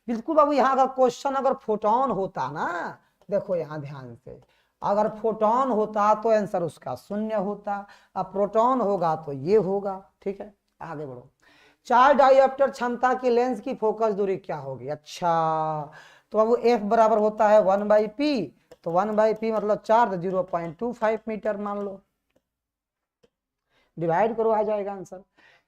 बिल्कुल बाबू। यहाँ अगर क्वेश्चन अगर फोटोन होता ना, देखो यहाँ ध्यान से, अगर फोटोन होता तो आंसर उसका शून्य होता, अब प्रोटॉन होगा तो ये होगा। ठीक है, आगे बढ़ो। 4 डायोप्टर क्षमता की लेंस की फोकस दूरी क्या होगी? अच्छा, तो अब F बराबर होता है 1/P, तो 1/P मतलब 4, तो 0.25 मीटर मान लो, डिवाइड करो, आ जाएगा आंसर।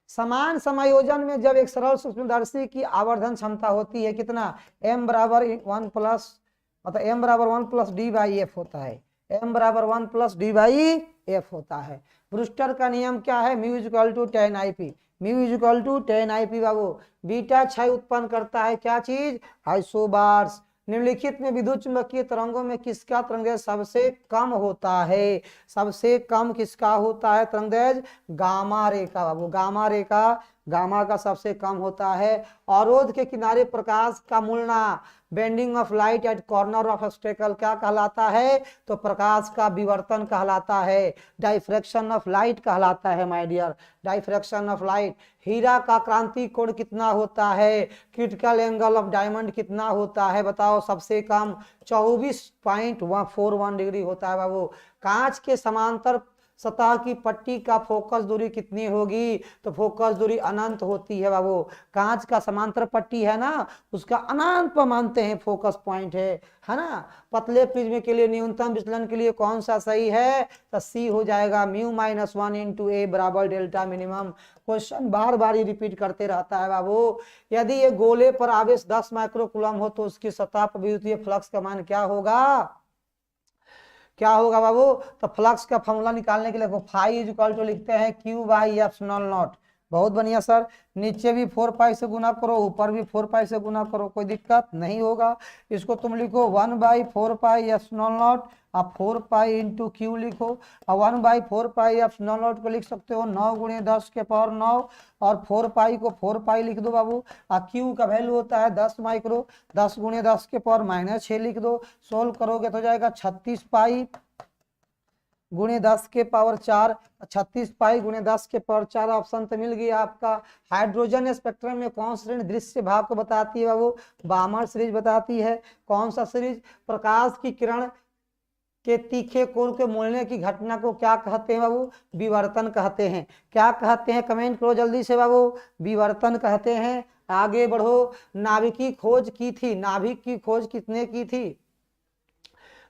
समान समायोजन में जब एक सरल सूक्ष्मदर्शी की आवर्धन क्षमता होती है कितना? M बराबर 1 प्लस, मतलब M बराबर 1 + D/F होता है। M बराबर 1 + D/F होता है। ब्रूस्टर का नियम क्या है? Mu equal to 10IP। Mu equal to 10IP बाबू। बीटा क्षय उत्पन्न करता है क्या चीज? आइसोबार्स। निम्नलिखित में विद्युत चुंबकीय तरंगों में किसका तरंगदैर्घ्य सबसे कम होता है? सबसे कम किसका होता है तरंगदैर्घ्य? गामा रे का बाबू। गामा रे का, गामा का सबसे कम होता है। अवरोध के किनारे प्रकाश का मुड़ना, bending of light at corner of obstacle, क्या कहलाता है? तो प्रकाश का विवर्तन कहलाता है। डाइफ्रैक्शन ऑफ लाइट कहलाता है my dear, diffraction of light. हीरा का क्रांति कोण कितना होता है? क्रिटिकल एंगल ऑफ डायमंड कितना होता है? बताओ, सबसे कम 24.41 डिग्री होता है बाबू। कांच के समांतर सतह की पट्टी का फोकस दूरी कितनी होगी? तो फोकस दूरी अनंत होती है बाबू। कांच का समांतर पट्टी है ना, उसका अनंत पर मानते हैं फोकस पॉइंट है ना। पतले प्रिज्म के लिए न्यूनतम विचलन के लिए कौन सा सही है? तो C हो जाएगा, μ - 1 × A बराबर डेल्टा मिनिमम। क्वेश्चन बार बार ही रिपीट करते रहता है बाबू। यदि ये गोले पर आवेश 10 माइक्रोकूलम हो तो उसकी सतह पर विद्युतीय फ्लक्स का मान क्या होगा? क्या होगा बाबू? तो फ्लक्स का फॉर्मूला निकालने के लिए फाई इज इक्वल टू लिखते हैं Q/ε0। बहुत बढ़िया सर, नीचे भी 4π से गुना करो, ऊपर भी 4π से गुना करो, कोई दिक्कत नहीं होगा। इसको तुम लिखो 1/4πε0, अब 4π × Q लिखो, और 1/4πε0 को लिख सकते हो 9 × 10⁻9, और 4π को 4π लिख दो बाबू। और Q का वैल्यू होता है 10 माइक्रो, 10 × 10⁻⁻6 लिख दो। सोल्व करोगे तो जाएगा 36π × 10⁴, 36π × 10⁴। ऑप्शन तो मिल गया आपका। हाइड्रोजन स्पेक्ट्रम में कौन सी श्रेणी दृश्य भाग को बताती है बाबू? बामर सीरीज बताती है। कौन सा सीरीज? प्रकाश की किरण के तीखे कोण के मोड़ने की घटना को क्या कहते हैं बाबू? विवर्तन कहते हैं। क्या कहते हैं? कमेंट करो जल्दी से बाबू। विवर्तन कहते हैं। आगे बढ़ो। नाभिक की खोज की थी, नाभिक की खोज किसने की थी?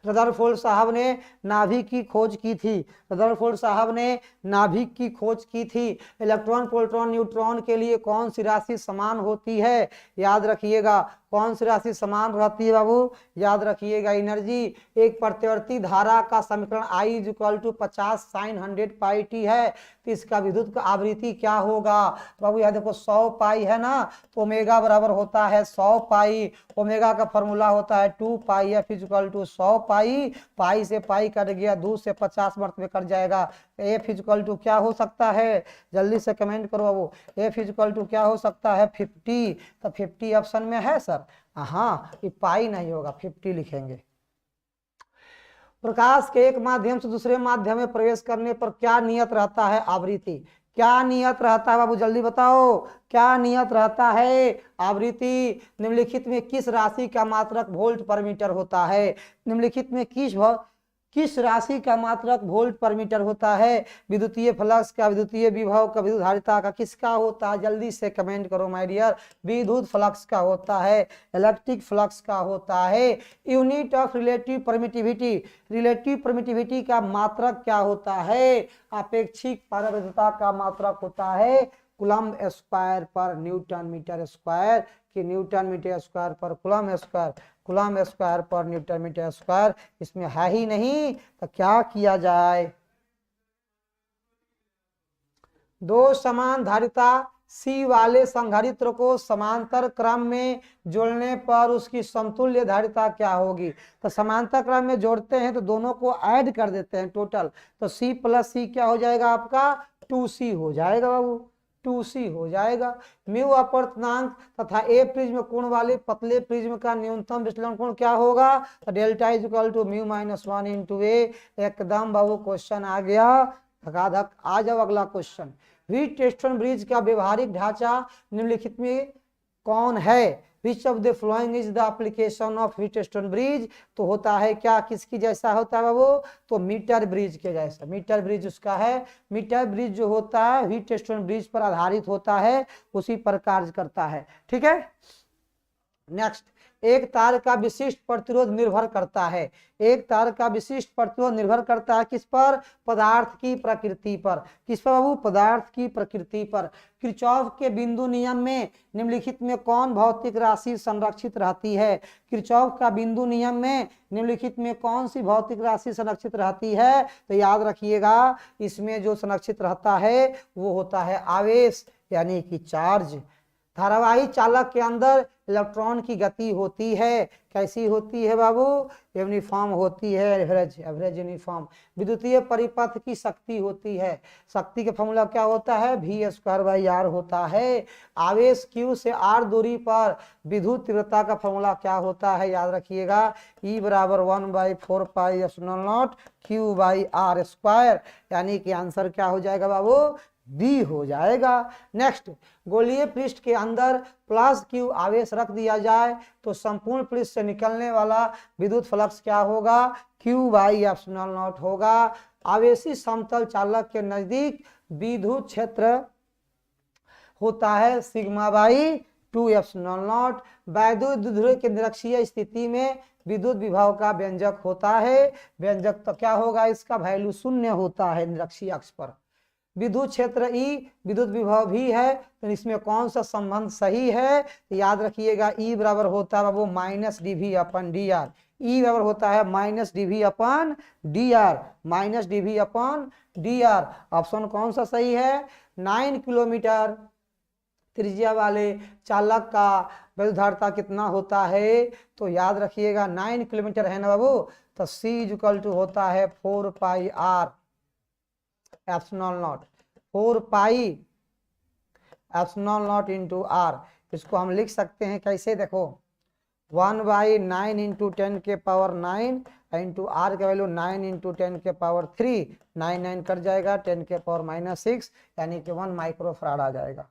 रदरफोर्ड साहब ने नाभिक की खोज की थी। रदरफोर्ड साहब ने नाभिक की खोज की थी। इलेक्ट्रॉन, प्रोटॉन, न्यूट्रॉन के लिए कौन सी राशि समान होती है? याद रखिएगा, कौन सी राशि समान रहती है बाबू? याद रखिएगा एनर्जी। एक प्रतिवर्ती धारा का समीकरण I is equal to 50 sine 100 pi T है, तो इसका विद्युत का आवृत्ति क्या होगा बाबू? यहाँ देखो 100 पाई है ना, तो ओमेगा बराबर होता है 100 पाई। ओमेगा का फॉर्मूला होता है 2 पाई एफ इज इक्वल टू 100 पाई। पाई से पाई कट गया, 2 से 50 मर्त में कट जाएगा। एफ इज इक्वल टू क्या हो सकता है? जल्दी से कमेंट करो बाबू। एफ इज इक्वल टू क्या हो सकता है? 50। तो 50 ऑप्शन में है सर? हाँ, ये पाई नहीं होगा, 50 लिखेंगे। प्रकाश के एक माध्यम से दूसरे माध्यम में प्रवेश करने पर क्या नियत रहता है? आवृत्ति। क्या नियत रहता है बाबू? जल्दी बताओ, क्या नियत रहता है? आवृत्ति। निम्नलिखित में किस राशि का मात्रक वोल्ट पर मीटर होता है? निम्नलिखित में किस राशि का मात्रक वोल्ट पर मीटर होता है? विद्युतीय फ्लक्स का, विद्युतीय विभव का, विद्युत धारिता का, किसका होता है? जल्दी से कमेंट करो माय डियर। विद्युत फ्लक्स का होता है, इलेक्ट्रिक फ्लक्स का होता है। Unit of relative permittivity, relative permittivity का मात्रक क्या होता है? अपेक्षिक पारगम्यता का मात्रक होता है कूलम्ब स्क्वायर पर न्यूटन मीटर स्क्वायर, कि न्यूटन मीटर स्क्वायर पर कूलम्ब स्क्वायर, कूलम्ब स्क्वायर पर न्यूटन मीटर स्क्वायर। इसमें है ही नहीं तो क्या किया जाए? दो समान धारिता सी वाले संधारित्र को समांतर क्रम में जोड़ने पर उसकी समतुल्य धारिता क्या होगी? तो समांतर क्रम में जोड़ते हैं तो दोनों को ऐड कर देते हैं टोटल, तो C प्लस C क्या हो जाएगा आपका? 2C हो जाएगा बाबू, 2C हो जाएगा। म्यू अपवर्तनांक तथा ए प्रिज्म कोण वाले पतले प्रिज्म का न्यूनतम विचलन कोण क्या होगा? तो delta is equal to mu minus 1 into A. एकदम बाबू क्वेश्चन आ गया धकाधक। आ जाओ अगला क्वेश्चन। व्हीटस्टोन ब्रिज का व्यवहारिक ढांचा निम्नलिखित में कौन है? Which of the following is the application of Wheatstone bridge? तो होता है क्या, किसकी जैसा होता है बाबू? तो मीटर ब्रिज के जैसा। मीटर ब्रिज उसका है। मीटर ब्रिज जो होता है व्हीटस्टोन ब्रिज पर आधारित होता है, उसी पर कार्य करता है। ठीक है, नेक्स्ट। एक तार का विशिष्ट प्रतिरोध निर्भर करता है, एक तार का विशिष्ट प्रतिरोध निर्भर करता है किस पर? पदार्थ की प्रकृति पर। किस पर बाबू? पदार्थ की प्रकृति पर। किरचॉफ के बिंदु नियम में निम्नलिखित में कौन भौतिक राशि संरक्षित रहती है? किरचॉफ का बिंदु नियम में निम्नलिखित में कौन सी भौतिक राशि संरक्षित रहती है? तो याद रखिएगा, इसमें जो संरक्षित रहता है वो होता है आवेश, यानी कि चार्ज। धारावाही चालक के अंदर इलेक्ट्रॉन की गति होती है, कैसी होती है बाबू? यूनिफॉर्म होती है, एवरेज यूनिफॉर्म। विद्युतीय परिपथ की शक्ति होती है, शक्ति का फॉर्मूला क्या होता है? V²/R होता है। आवेश Q से R दूरी पर विद्युत तीव्रता का फॉर्मूला क्या होता है? याद रखिएगा, E बराबर 1/4πε0 Q/R², यानी कि आंसर क्या हो जाएगा बाबू? बी हो जाएगा। नेक्स्ट, गोलीय पृष्ठ के अंदर प्लस Q आवेश रख दिया जाए तो संपूर्ण पृष्ठ से निकलने वाला विद्युत फ्लक्स क्या होगा? Q/ε0 होगा। आवेशी समतल चालक के नजदीक विद्युत क्षेत्र होता है σ/2ε0। वैद्युत द्विध्रुव के निरक्षीय स्थिति में विद्युत विभव का व्यंजक होता है, व्यंजक तो क्या होगा? इसका वैल्यू 0 होता है निरक्षीय अक्ष पर। विद्युत क्षेत्र E विद्युत विभव भी है, तो इसमें कौन सा संबंध सही है? तो याद रखिएगा, E बराबर होता है बाबू -dV/dr। E बराबर होता है -dV/dr, -dV/dr। ऑप्शन कौन सा सही है? 9 किलोमीटर त्रिज्या वाले चालक का विद्युत धारिता कितना होता है? तो याद रखिएगा 9 किलोमीटर है ना बाबू, तो C इक्वल टू होता है 4πr ε0, 4πε0 इंटू R। इसको हम लिख सकते हैं कैसे? देखो 1/9 इंटू 10 के पावर 9 इंटू R का वैल्यू 9 इंटू 10 के पावर 3, 9 9 कट जाएगा, 10 के पावर -6, यानी कि 1 माइक्रोफराड आ जाएगा।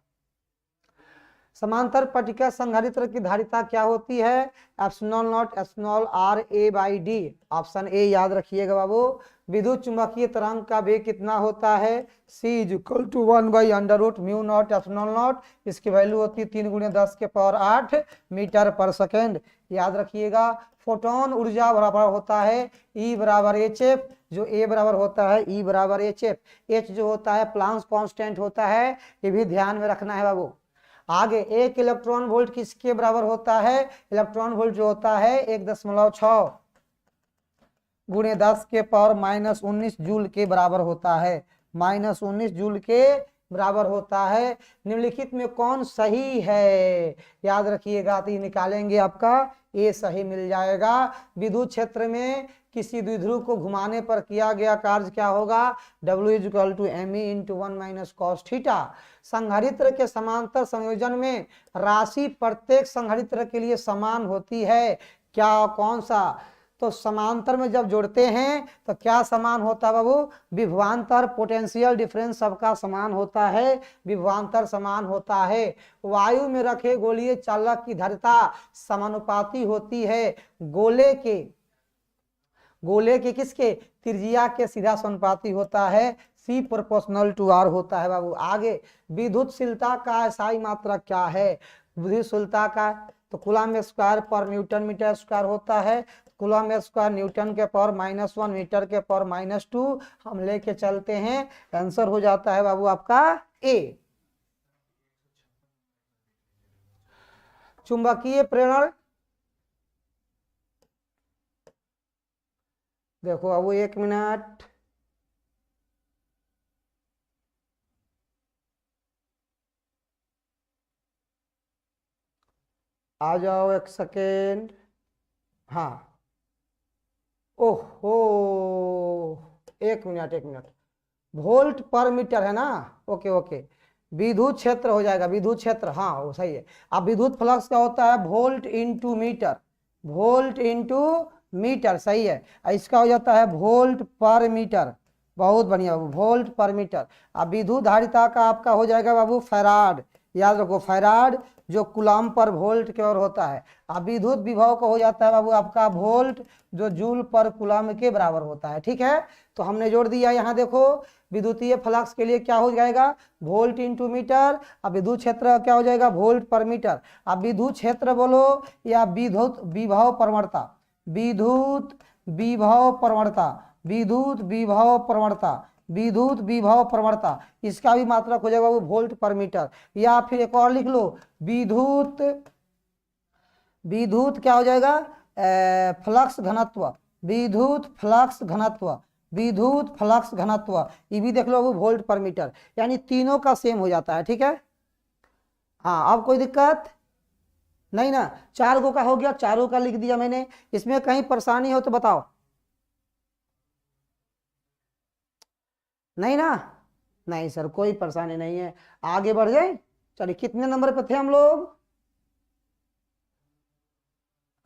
समांतर पट्टिका संधारित्र की धारिता क्या होती है? ε0 ε/A/d। ऑप्शन ए याद रखिएगा बाबू। विद्युत चुंबकीय तरंग का वेग कितना होता है? C = 1/√μ0 ε0। इसकी वैल्यू होती है 3 × 10 के पावर 8 मीटर पर सेकेंड। याद रखिएगा, फोटोन ऊर्जा बराबर होता है E बराबर hf, जो A बराबर होता है E बराबर hf। H जो होता है प्लांक्स कांस्टेंट होता है, ये भी ध्यान में रखना है बाबू। आगे 1 इलेक्ट्रॉन वोल्ट किसके बराबर होता है? इलेक्ट्रॉन वोल्ट जो होता है 1.6 गुणे 10 के पावर -19 जूल के बराबर होता है, -19 जूल के बराबर होता है। निम्नलिखित में कौन सही है? याद रखिएगा, तो ये निकालेंगे आपका ए सही मिल जाएगा। विद्युत क्षेत्र में किसी द्विध्रुव को घुमाने पर किया गया कार्य क्या होगा? W = me × 1 - cos theta. संधारित्र के समांतर संयोजन में राशि प्रत्येक संधारित्र के लिए समान होती है। क्या, कौन सा? तो समांतर में जब जोड़ते हैं तो क्या समान होता है बाबू? विभवांतर, पोटेंशियल डिफरेंस सबका समान होता है, विभवांतर समान होता है। वायु में रखे गोलीय चालक की धारिता समानुपाती होती है गोले के किसके? त्रिज्या के सीधा समानुपाती होता है, C ∝ R होता है बाबू। आगे विद्युतशीलता का एसआई मात्रक क्या है? विद्युतशीलता का तो कूलम्ब स्क्वायर पर न्यूटन मीटर स्क्वायर होता है। कूलम्ब स्क्वायर न्यूटन के पावर -1 मीटर के पावर -2 हम लेके चलते हैं। आंसर हो जाता है बाबू आपका ए। चुंबकीय प्रेरण, देखो अब 1 मिनट, आ जाओ 1 सेकेंड। हाँ, ओहो 1 मिनट, 1 मिनट, वोल्ट पर मीटर है ना? ओके ओके, विद्युत क्षेत्र हो जाएगा, विद्युत क्षेत्र, हाँ वो सही है। अब विद्युत फ्लक्स क्या होता है? Volt into meter, volt into meter, सही है। इसका हो जाता है वोल्ट पर मीटर, बहुत बढ़िया बाबू, वोल्ट पर मीटर। अब विद्युत धारिता का आपका हो जाएगा बाबू फैराड, याद रखो फैराड, जो कूलम्ब पर वोल्ट की ओर होता है। अब विद्युत विभव का हो जाता है बाबू आपका वोल्ट, जो जूल पर कूलम्ब के बराबर होता है। ठीक है, तो हमने जोड़ दिया। यहाँ देखो विद्युतीय फ्लक्स के लिए क्या हो जाएगा? Volt into meter. अब विद्युत क्षेत्र क्या हो जाएगा? वोल्ट पर मीटर। अब विद्युत क्षेत्र बोलो या विद्युत विभव प्रवणता, विद्युत विभव प्रवणता, विद्युत विभव प्रवणता, विद्युत विभव प्रवणता, इसका भी मात्रक हो जाएगा वो वोल्ट पर मीटर। या फिर एक और लिख लो, विद्युत विद्युत क्या हो जाएगा? फ्लक्स घनत्व, विद्युत फ्लक्स घनत्व, विद्युत फ्लक्स घनत्व, ये भी देख लो वो वोल्ट पर मीटर, यानी तीनों का सेम हो जाता है। ठीक है, हाँ अब कोई दिक्कत नहीं ना? 4 गो का हो गया, चारों का लिख दिया मैंने। इसमें कहीं परेशानी हो तो बताओ। नहीं ना? नहीं सर, कोई परेशानी नहीं है, आगे बढ़ जाए। चलिए, कितने नंबर पे थे हम लोग?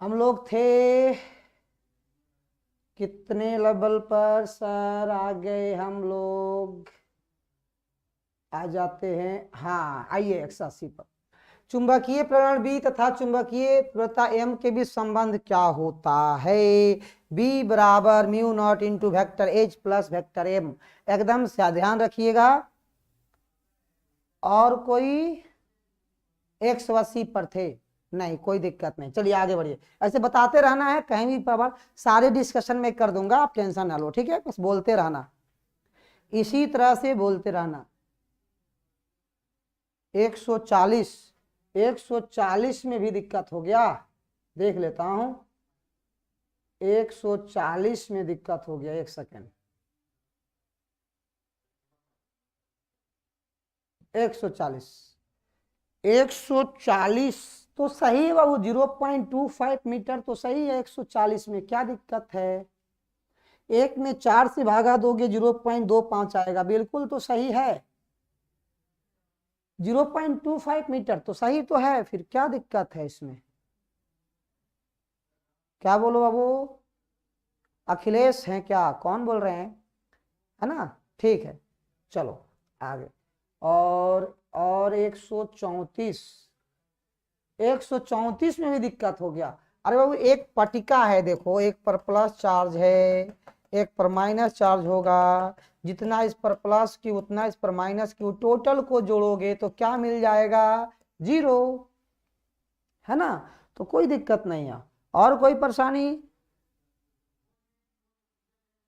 हम लोग थे कितने लेवल पर सर? आ गए हम लोग, आ जाते हैं। हाँ आइए 180 पर। चुंबकीय प्रेरण बी तथा चुंबकीय प्रवणता एम के बीच संबंध क्या होता है? बी बराबर μ0 into vector H plus vector M, एकदम से ध्यान रखिएगा। और कोई 180 पर थे? नहीं, कोई दिक्कत नहीं, चलिए आगे बढ़िए। ऐसे बताते रहना है, कहीं भी पर सारे डिस्कशन में कर दूंगा, आप टेंशन ना लो। ठीक है, बस बोलते रहना, इसी तरह से बोलते रहना। 140, 140 में भी दिक्कत हो गया, देख लेता हूं। 140 में दिक्कत हो गया, 1 सेकेंड। 140, 140 तो सही है बाबू, 0.25 मीटर तो सही है। 140 में क्या दिक्कत है? 1 में 4 से भागा दोगे 0.25 आएगा, बिल्कुल तो सही है। 0.25 मीटर तो सही तो है, फिर क्या दिक्कत है इसमें? क्या बोलो बाबू? अखिलेश हैं क्या? कौन बोल रहे हैं? है ना? ठीक है, चलो आगे। और 134, 134 में भी दिक्कत हो गया। अरे बाबू, एक पट्टिका है, देखो, एक पर प्लस चार्ज है, एक पर माइनस चार्ज होगा। जितना इस पर प्लस की उतना इस पर माइनस की, टोटल को जोड़ोगे तो क्या मिल जाएगा? 0, है ना? तो कोई दिक्कत नहीं है। और कोई परेशानी?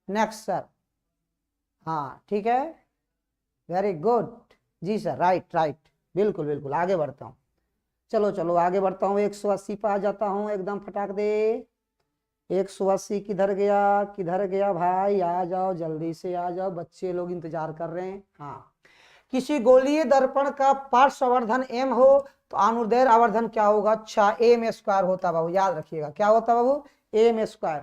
Next sir. हाँ ठीक है, वेरी गुड जी सर, राइट राइट, बिल्कुल बिल्कुल, आगे बढ़ता हूँ। चलो चलो आगे बढ़ता हूँ, 180 पे आ जाता हूँ एकदम फटाक दे। 180 किधर गया भाई, आ जाओ जल्दी से आ जाओ, बच्चे लोग इंतजार कर रहे हैं। हाँ, किसी गोलीय दर्पण का पार्श्व आवर्धन m हो तो अनुदैर्ध्य आवर्धन क्या होगा? अच्छा, m स्क्वायर होता बाबू, याद रखिएगा क्या होता बाबू? m square.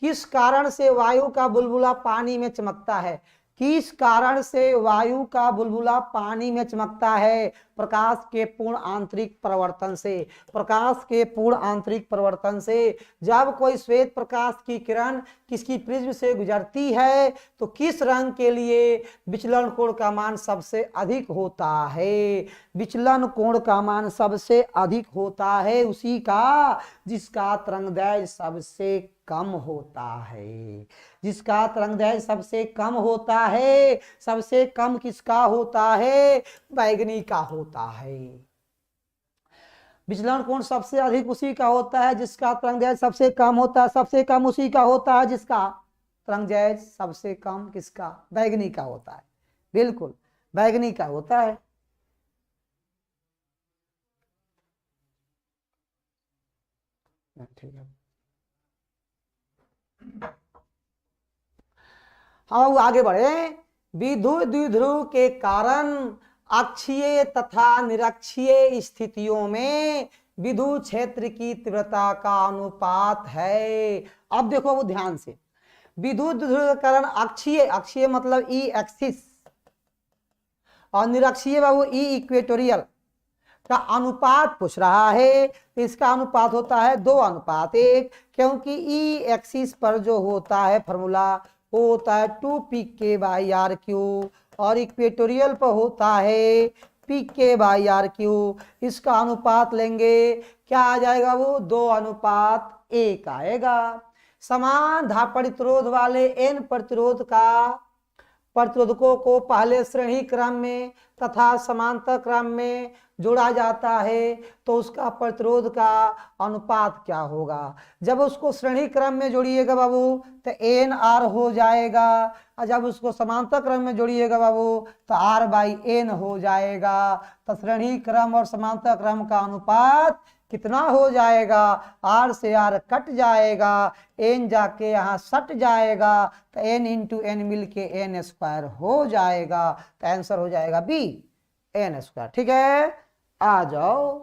किस कारण से वायु का बुलबुला पानी में चमकता है? किस कारण से वायु का बुलबुला पानी में चमकता है? प्रकाश के पूर्ण आंतरिक परिवर्तन से। प्रकाश के पूर्ण आंतरिक परिवर्तन से। जब कोई श्वेत प्रकाश की किरण किसकी प्रिज्म से गुजरती है तो किस रंग के लिए विचलन कोण का मान सबसे अधिक होता है? विचलन कोण का मान सबसे अधिक होता है उसी का जिसका तरंगदैर्घ्य सबसे कम होता है। जिसका तरंगदैर्घ्य सबसे कम होता है। सबसे कम किसका होता है? बैगनी का होता है। विचलन कोण सबसे अधिक उसी का होता है जिसका तरंगदैर्घ्य सबसे कम होता है। सबसे कम उसी का होता है जिसका तरंगदैर्घ्य सबसे कम किसका? बैगनी का होता है। बिल्कुल बैगनी का होता है। ठीक है, हाँ वो आगे बढ़े। विद्युत द्विध्रुव के कारण अक्षीय तथा निरक्षीय स्थितियों में विद्युत क्षेत्र की तीव्रता का अनुपात है। अब देखो वो ध्यान से, विद्युत द्विध्रुव के कारण अक्षीय, अक्षीय मतलब ई एक्सिस, और निरक्षीय बाबू ई इक्वेटोरियल का अनुपात पूछ रहा है। तो इसका अनुपात होता है 2:1, क्योंकि ई एक्सिस पर जो होता है फॉर्मूला वो होता है 2pk/r3 और इक्वेटोरियल पर होता है pk/r3। इसका अनुपात लेंगे क्या आ जाएगा? वो 2:1 आएगा। समान धाप प्रतिरोध वाले n प्रतिरोधकों को पहले श्रेणी क्रम में तथा समांतर क्रम में जोड़ा जाता है तो उसका प्रतिरोध का अनुपात क्या होगा? जब उसको श्रेणी क्रम में जोड़िएगा बाबू तो NR हो जाएगा, और जब उसको समांतर क्रम में जोड़िएगा बाबू तो R/N हो जाएगा। तो श्रेणी क्रम और समांतर क्रम का अनुपात कितना हो जाएगा? R से R कट जाएगा, N जाके यहाँ सट जाएगा, तो N × N मिलके N स्क्वायर हो जाएगा। तो आंसर हो जाएगा B, N स्क्वायर। ठीक है, आ जाओ।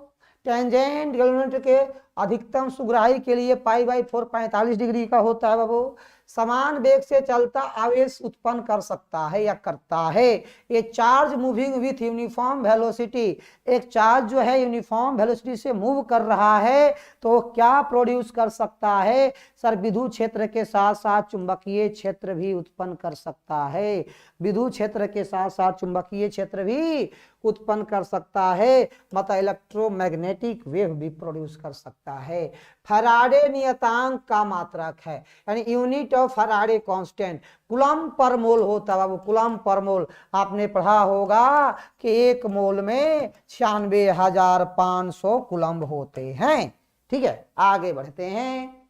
टेंजेंट गैल्वेनोमीटर के अधिकतम सुग्राही के लिए π/4 45 डिग्री का होता है बाबू। समान वेग से चलता आवेश उत्पन्न कर सकता है या करता है। ये charge moving with uniform velocity, एक चार्ज जो है यूनिफॉर्म वेलोसिटी से मूव कर रहा है तो क्या प्रोड्यूस कर सकता है? सर विद्युत क्षेत्र के साथ साथ चुंबकीय क्षेत्र भी उत्पन्न कर सकता है। विद्युत क्षेत्र के साथ साथ चुंबकीय क्षेत्र भी उत्पन्न कर सकता है, मतलब इलेक्ट्रोमैग्नेटिक वेव भी प्रोड्यूस कर सकता है। फैराडे नियतांक का मात्रक है, यानी unit of Faraday constant coulomb पर मोल होता है बाबू। कूलम्ब पर मोल आपने पढ़ा होगा कि एक मोल में 96,500 कूलम्ब होते हैं। ठीक है, आगे बढ़ते हैं।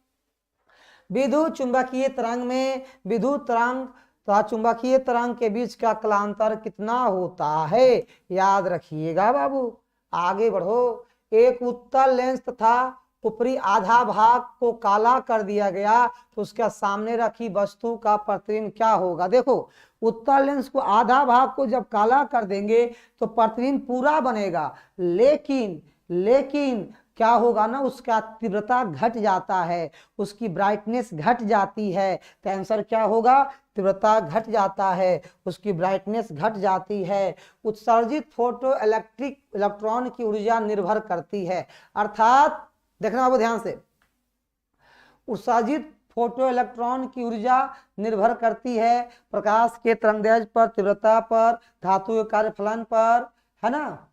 विद्युत चुंबकीय तरंग में विद्युत तरंग तथा चुंबकीय तरंग के बीच का कालांतर कितना होता है? याद रखिएगा बाबू। आगे बढ़ो। एक उत्तल लेंस तथा ऊपरी आधा भाग को काला कर दिया गया तो उसके सामने रखी वस्तु का प्रतिबिंब क्या होगा? देखो, उत्तल लेंस को आधा भाग को जब काला कर देंगे तो प्रतिबिंब पूरा बनेगा, लेकिन क्या होगा ना, उसका तीव्रता घट जाता है, उसकी ब्राइटनेस घट जाती है। तो आंसर क्या होगा? तीव्रता घट जाता है, उसकी ब्राइटनेस घट जाती है। उत्सर्जित फोटो इलेक्ट्रिक इलेक्ट्रॉन की ऊर्जा निर्भर करती है, अर्थात देखना बाबू ध्यान से, उत्सर्जित फोटो इलेक्ट्रॉन की ऊर्जा निर्भर करती है प्रकाश के तरंगदैर्घ्य पर, तीव्रता पर, धातु के कार्यफलन पर, है ना।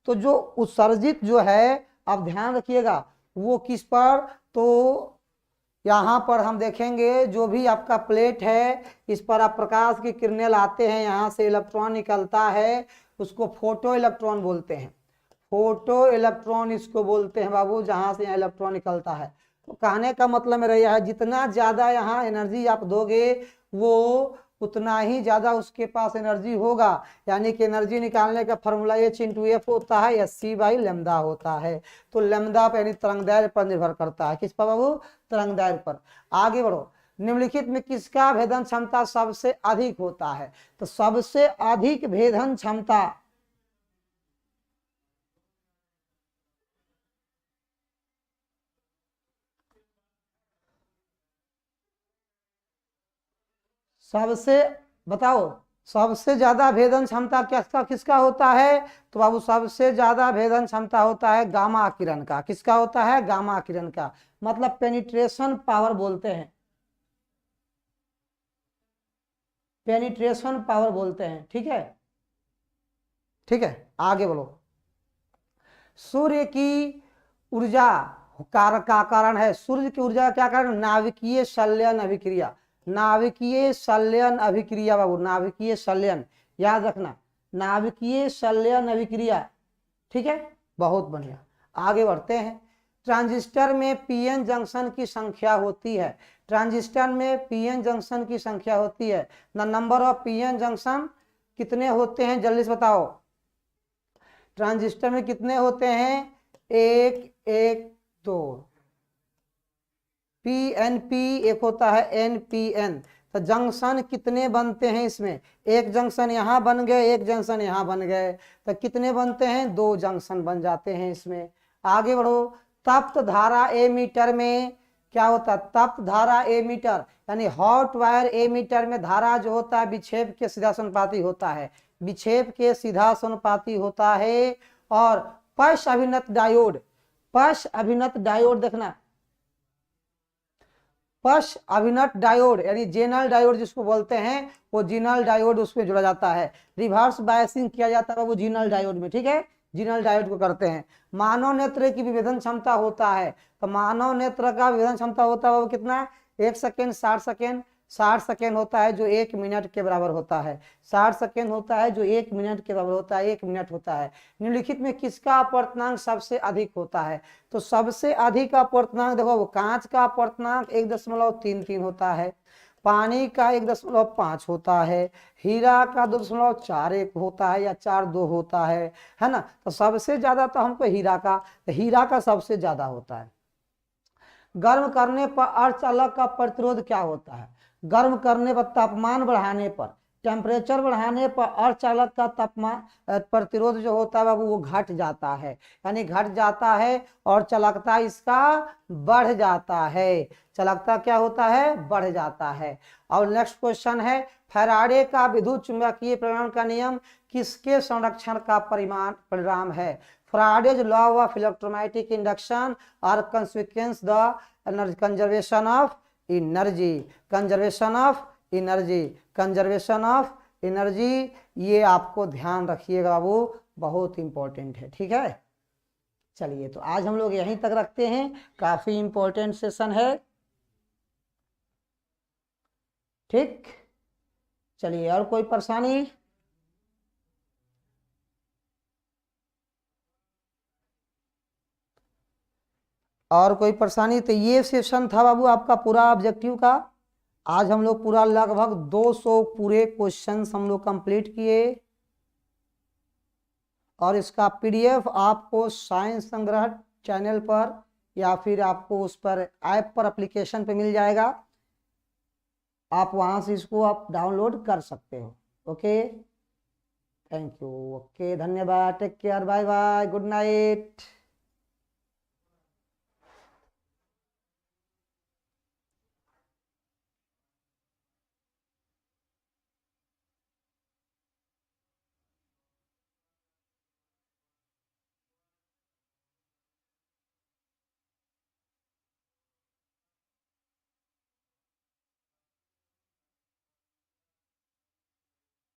तो जो उत्सर्जित जो है, अब ध्यान रखिएगा वो किस पर, तो यहाँ पर हम देखेंगे जो भी आपका प्लेट है इस पर आप प्रकाश की किरणें लाते हैं, यहाँ से इलेक्ट्रॉन निकलता है, उसको फोटो इलेक्ट्रॉन बोलते हैं। फोटो इलेक्ट्रॉन इसको बोलते हैं बाबू, जहां से यहाँ इलेक्ट्रॉन निकलता है। तो कहने का मतलब मेरा यह है जितना ज्यादा यहाँ एनर्जी आप दोगे वो उतना ही ज्यादा उसके पास एनर्जी होगा। यानी कि एनर्जी निकालने का फॉर्मूला H इंटू एफ होता है या C बाई लेमदा होता है। तो लेमदा पर यानी तरंगदैर्घ्य पर निर्भर करता है। किस पर बाबू? तरंगदैर्घ्य पर। आगे बढ़ो। निम्नलिखित में किसका भेदन क्षमता सबसे अधिक होता है? तो सबसे अधिक भेदन क्षमता सबसे, बताओ, सबसे ज्यादा भेदन क्षमता किसका किसका होता है? तो बाबू सबसे ज्यादा भेदन क्षमता होता है गामा किरण का। किसका होता है? गामा किरण का। मतलब पेनिट्रेशन पावर बोलते हैं, पेनिट्रेशन पावर बोलते हैं। ठीक है, ठीक है, आगे बोलो। सूर्य की ऊर्जा का कारण है, सूर्य की ऊर्जा का क्या कारण? नाभिकीय संलयन अभिक्रिया। नाभिकीय संलयन अभिक्रिया बाबू, नाभिकीय संलयन याद रखना, नाभिकीय संलयन अभिक्रिया। ठीक है, बहुत बढ़िया। आगे बढ़ते हैं। ट्रांजिस्टर में पीएन जंक्शन की संख्या होती है। ट्रांजिस्टर में पीएन जंक्शन की संख्या होती है। The number of PN junction कितने होते हैं? जल्दी से बताओ। ट्रांजिस्टर में कितने होते हैं? एक, एक, दो। पीएनपी एक होता है एनपीएन। तो जंक्शन कितने बनते हैं इसमें? एक जंक्शन यहाँ बन गए, एक जंक्शन यहाँ बन गए, तो कितने बनते हैं? दो जंक्शन बन जाते हैं इसमें। आगे बढ़ो। तप्त धारा एमीटर में क्या होता है? तप्त धारा एमीटर यानी हॉट वायर एमीटर में धारा जो होता है विक्षेप के सीधा समानुपाती होता है, विक्षेप के सीधा समानुपाती होता है। और पश अभिनत डायोड, पश अभिनत डायोड देखना, पश अभिनत डायोड यानी जेनल डायोड जिसको बोलते हैं, वो जीनल डायोड उसमें जुड़ा जाता है। रिवर्स बायसिंग किया जाता है वो जीनल डायोड में। ठीक है, जीनल डायोड को करते हैं। मानव नेत्र की विभेदन क्षमता होता है, तो मानव नेत्र का विभेदन क्षमता होता है वो कितना? 1 सेकेंड 60 सेकेंड, 60 सेकेंड होता है जो 1 मिनट के बराबर होता है। 60 सेकेंड होता है जो 1 मिनट के बराबर होता है, 1 मिनट होता है। निम्नलिखित में किसका अपवर्तनांक सबसे अधिक होता है? तो सबसे अधिक अपवर्तनांक देखो, वो कांच का अपवर्तनांक 1.33 होता है, पानी का 1.5 होता है, हीरा का 2.41 होता है या 4.2 होता है ना। तो सबसे ज्यादा तो हमको हीरा का सबसे ज्यादा होता है। गर्म करने पर अर्धचालक का प्रतिरोध क्या होता है? गर्म करने पर, तापमान बढ़ाने पर, टेम्परेचर बढ़ाने पर अर्धचालक का तापमान प्रतिरोध जो होता है बाबू वो घट जाता है, यानी घट जाता है और चालकता इसका बढ़ जाता है। चालकता क्या होता है? बढ़ जाता है। और नेक्स्ट क्वेश्चन है, फैराडे का विद्युत चुंबकीय प्रेरण का नियम किसके संरक्षण का परिणाम है? Faraday's law of electromagnetic induction or consequence the conservation of energy, conservation of energy, conservation of energy। ये आपको ध्यान रखिएगा बाबू, बहुत इंपॉर्टेंट है। ठीक है, चलिए तो आज हम लोग यहीं तक रखते हैं, काफी इंपॉर्टेंट सेशन है। ठीक, चलिए, और कोई परेशानी? और कोई परेशानी? तो ये सेशन था बाबू आपका पूरा ऑब्जेक्टिव का। आज हम लोग पूरा लगभग 200 पूरे क्वेश्चंस हम लोग कंप्लीट किए, और इसका पीडीएफ आपको साइंस संग्रह चैनल पर या फिर आपको उस पर ऐप पर, एप्लीकेशन पे मिल जाएगा। आप वहां से इसको आप डाउनलोड कर सकते हो। Okay, thank you. ओके, धन्यवाद, take care, bye bye, good night.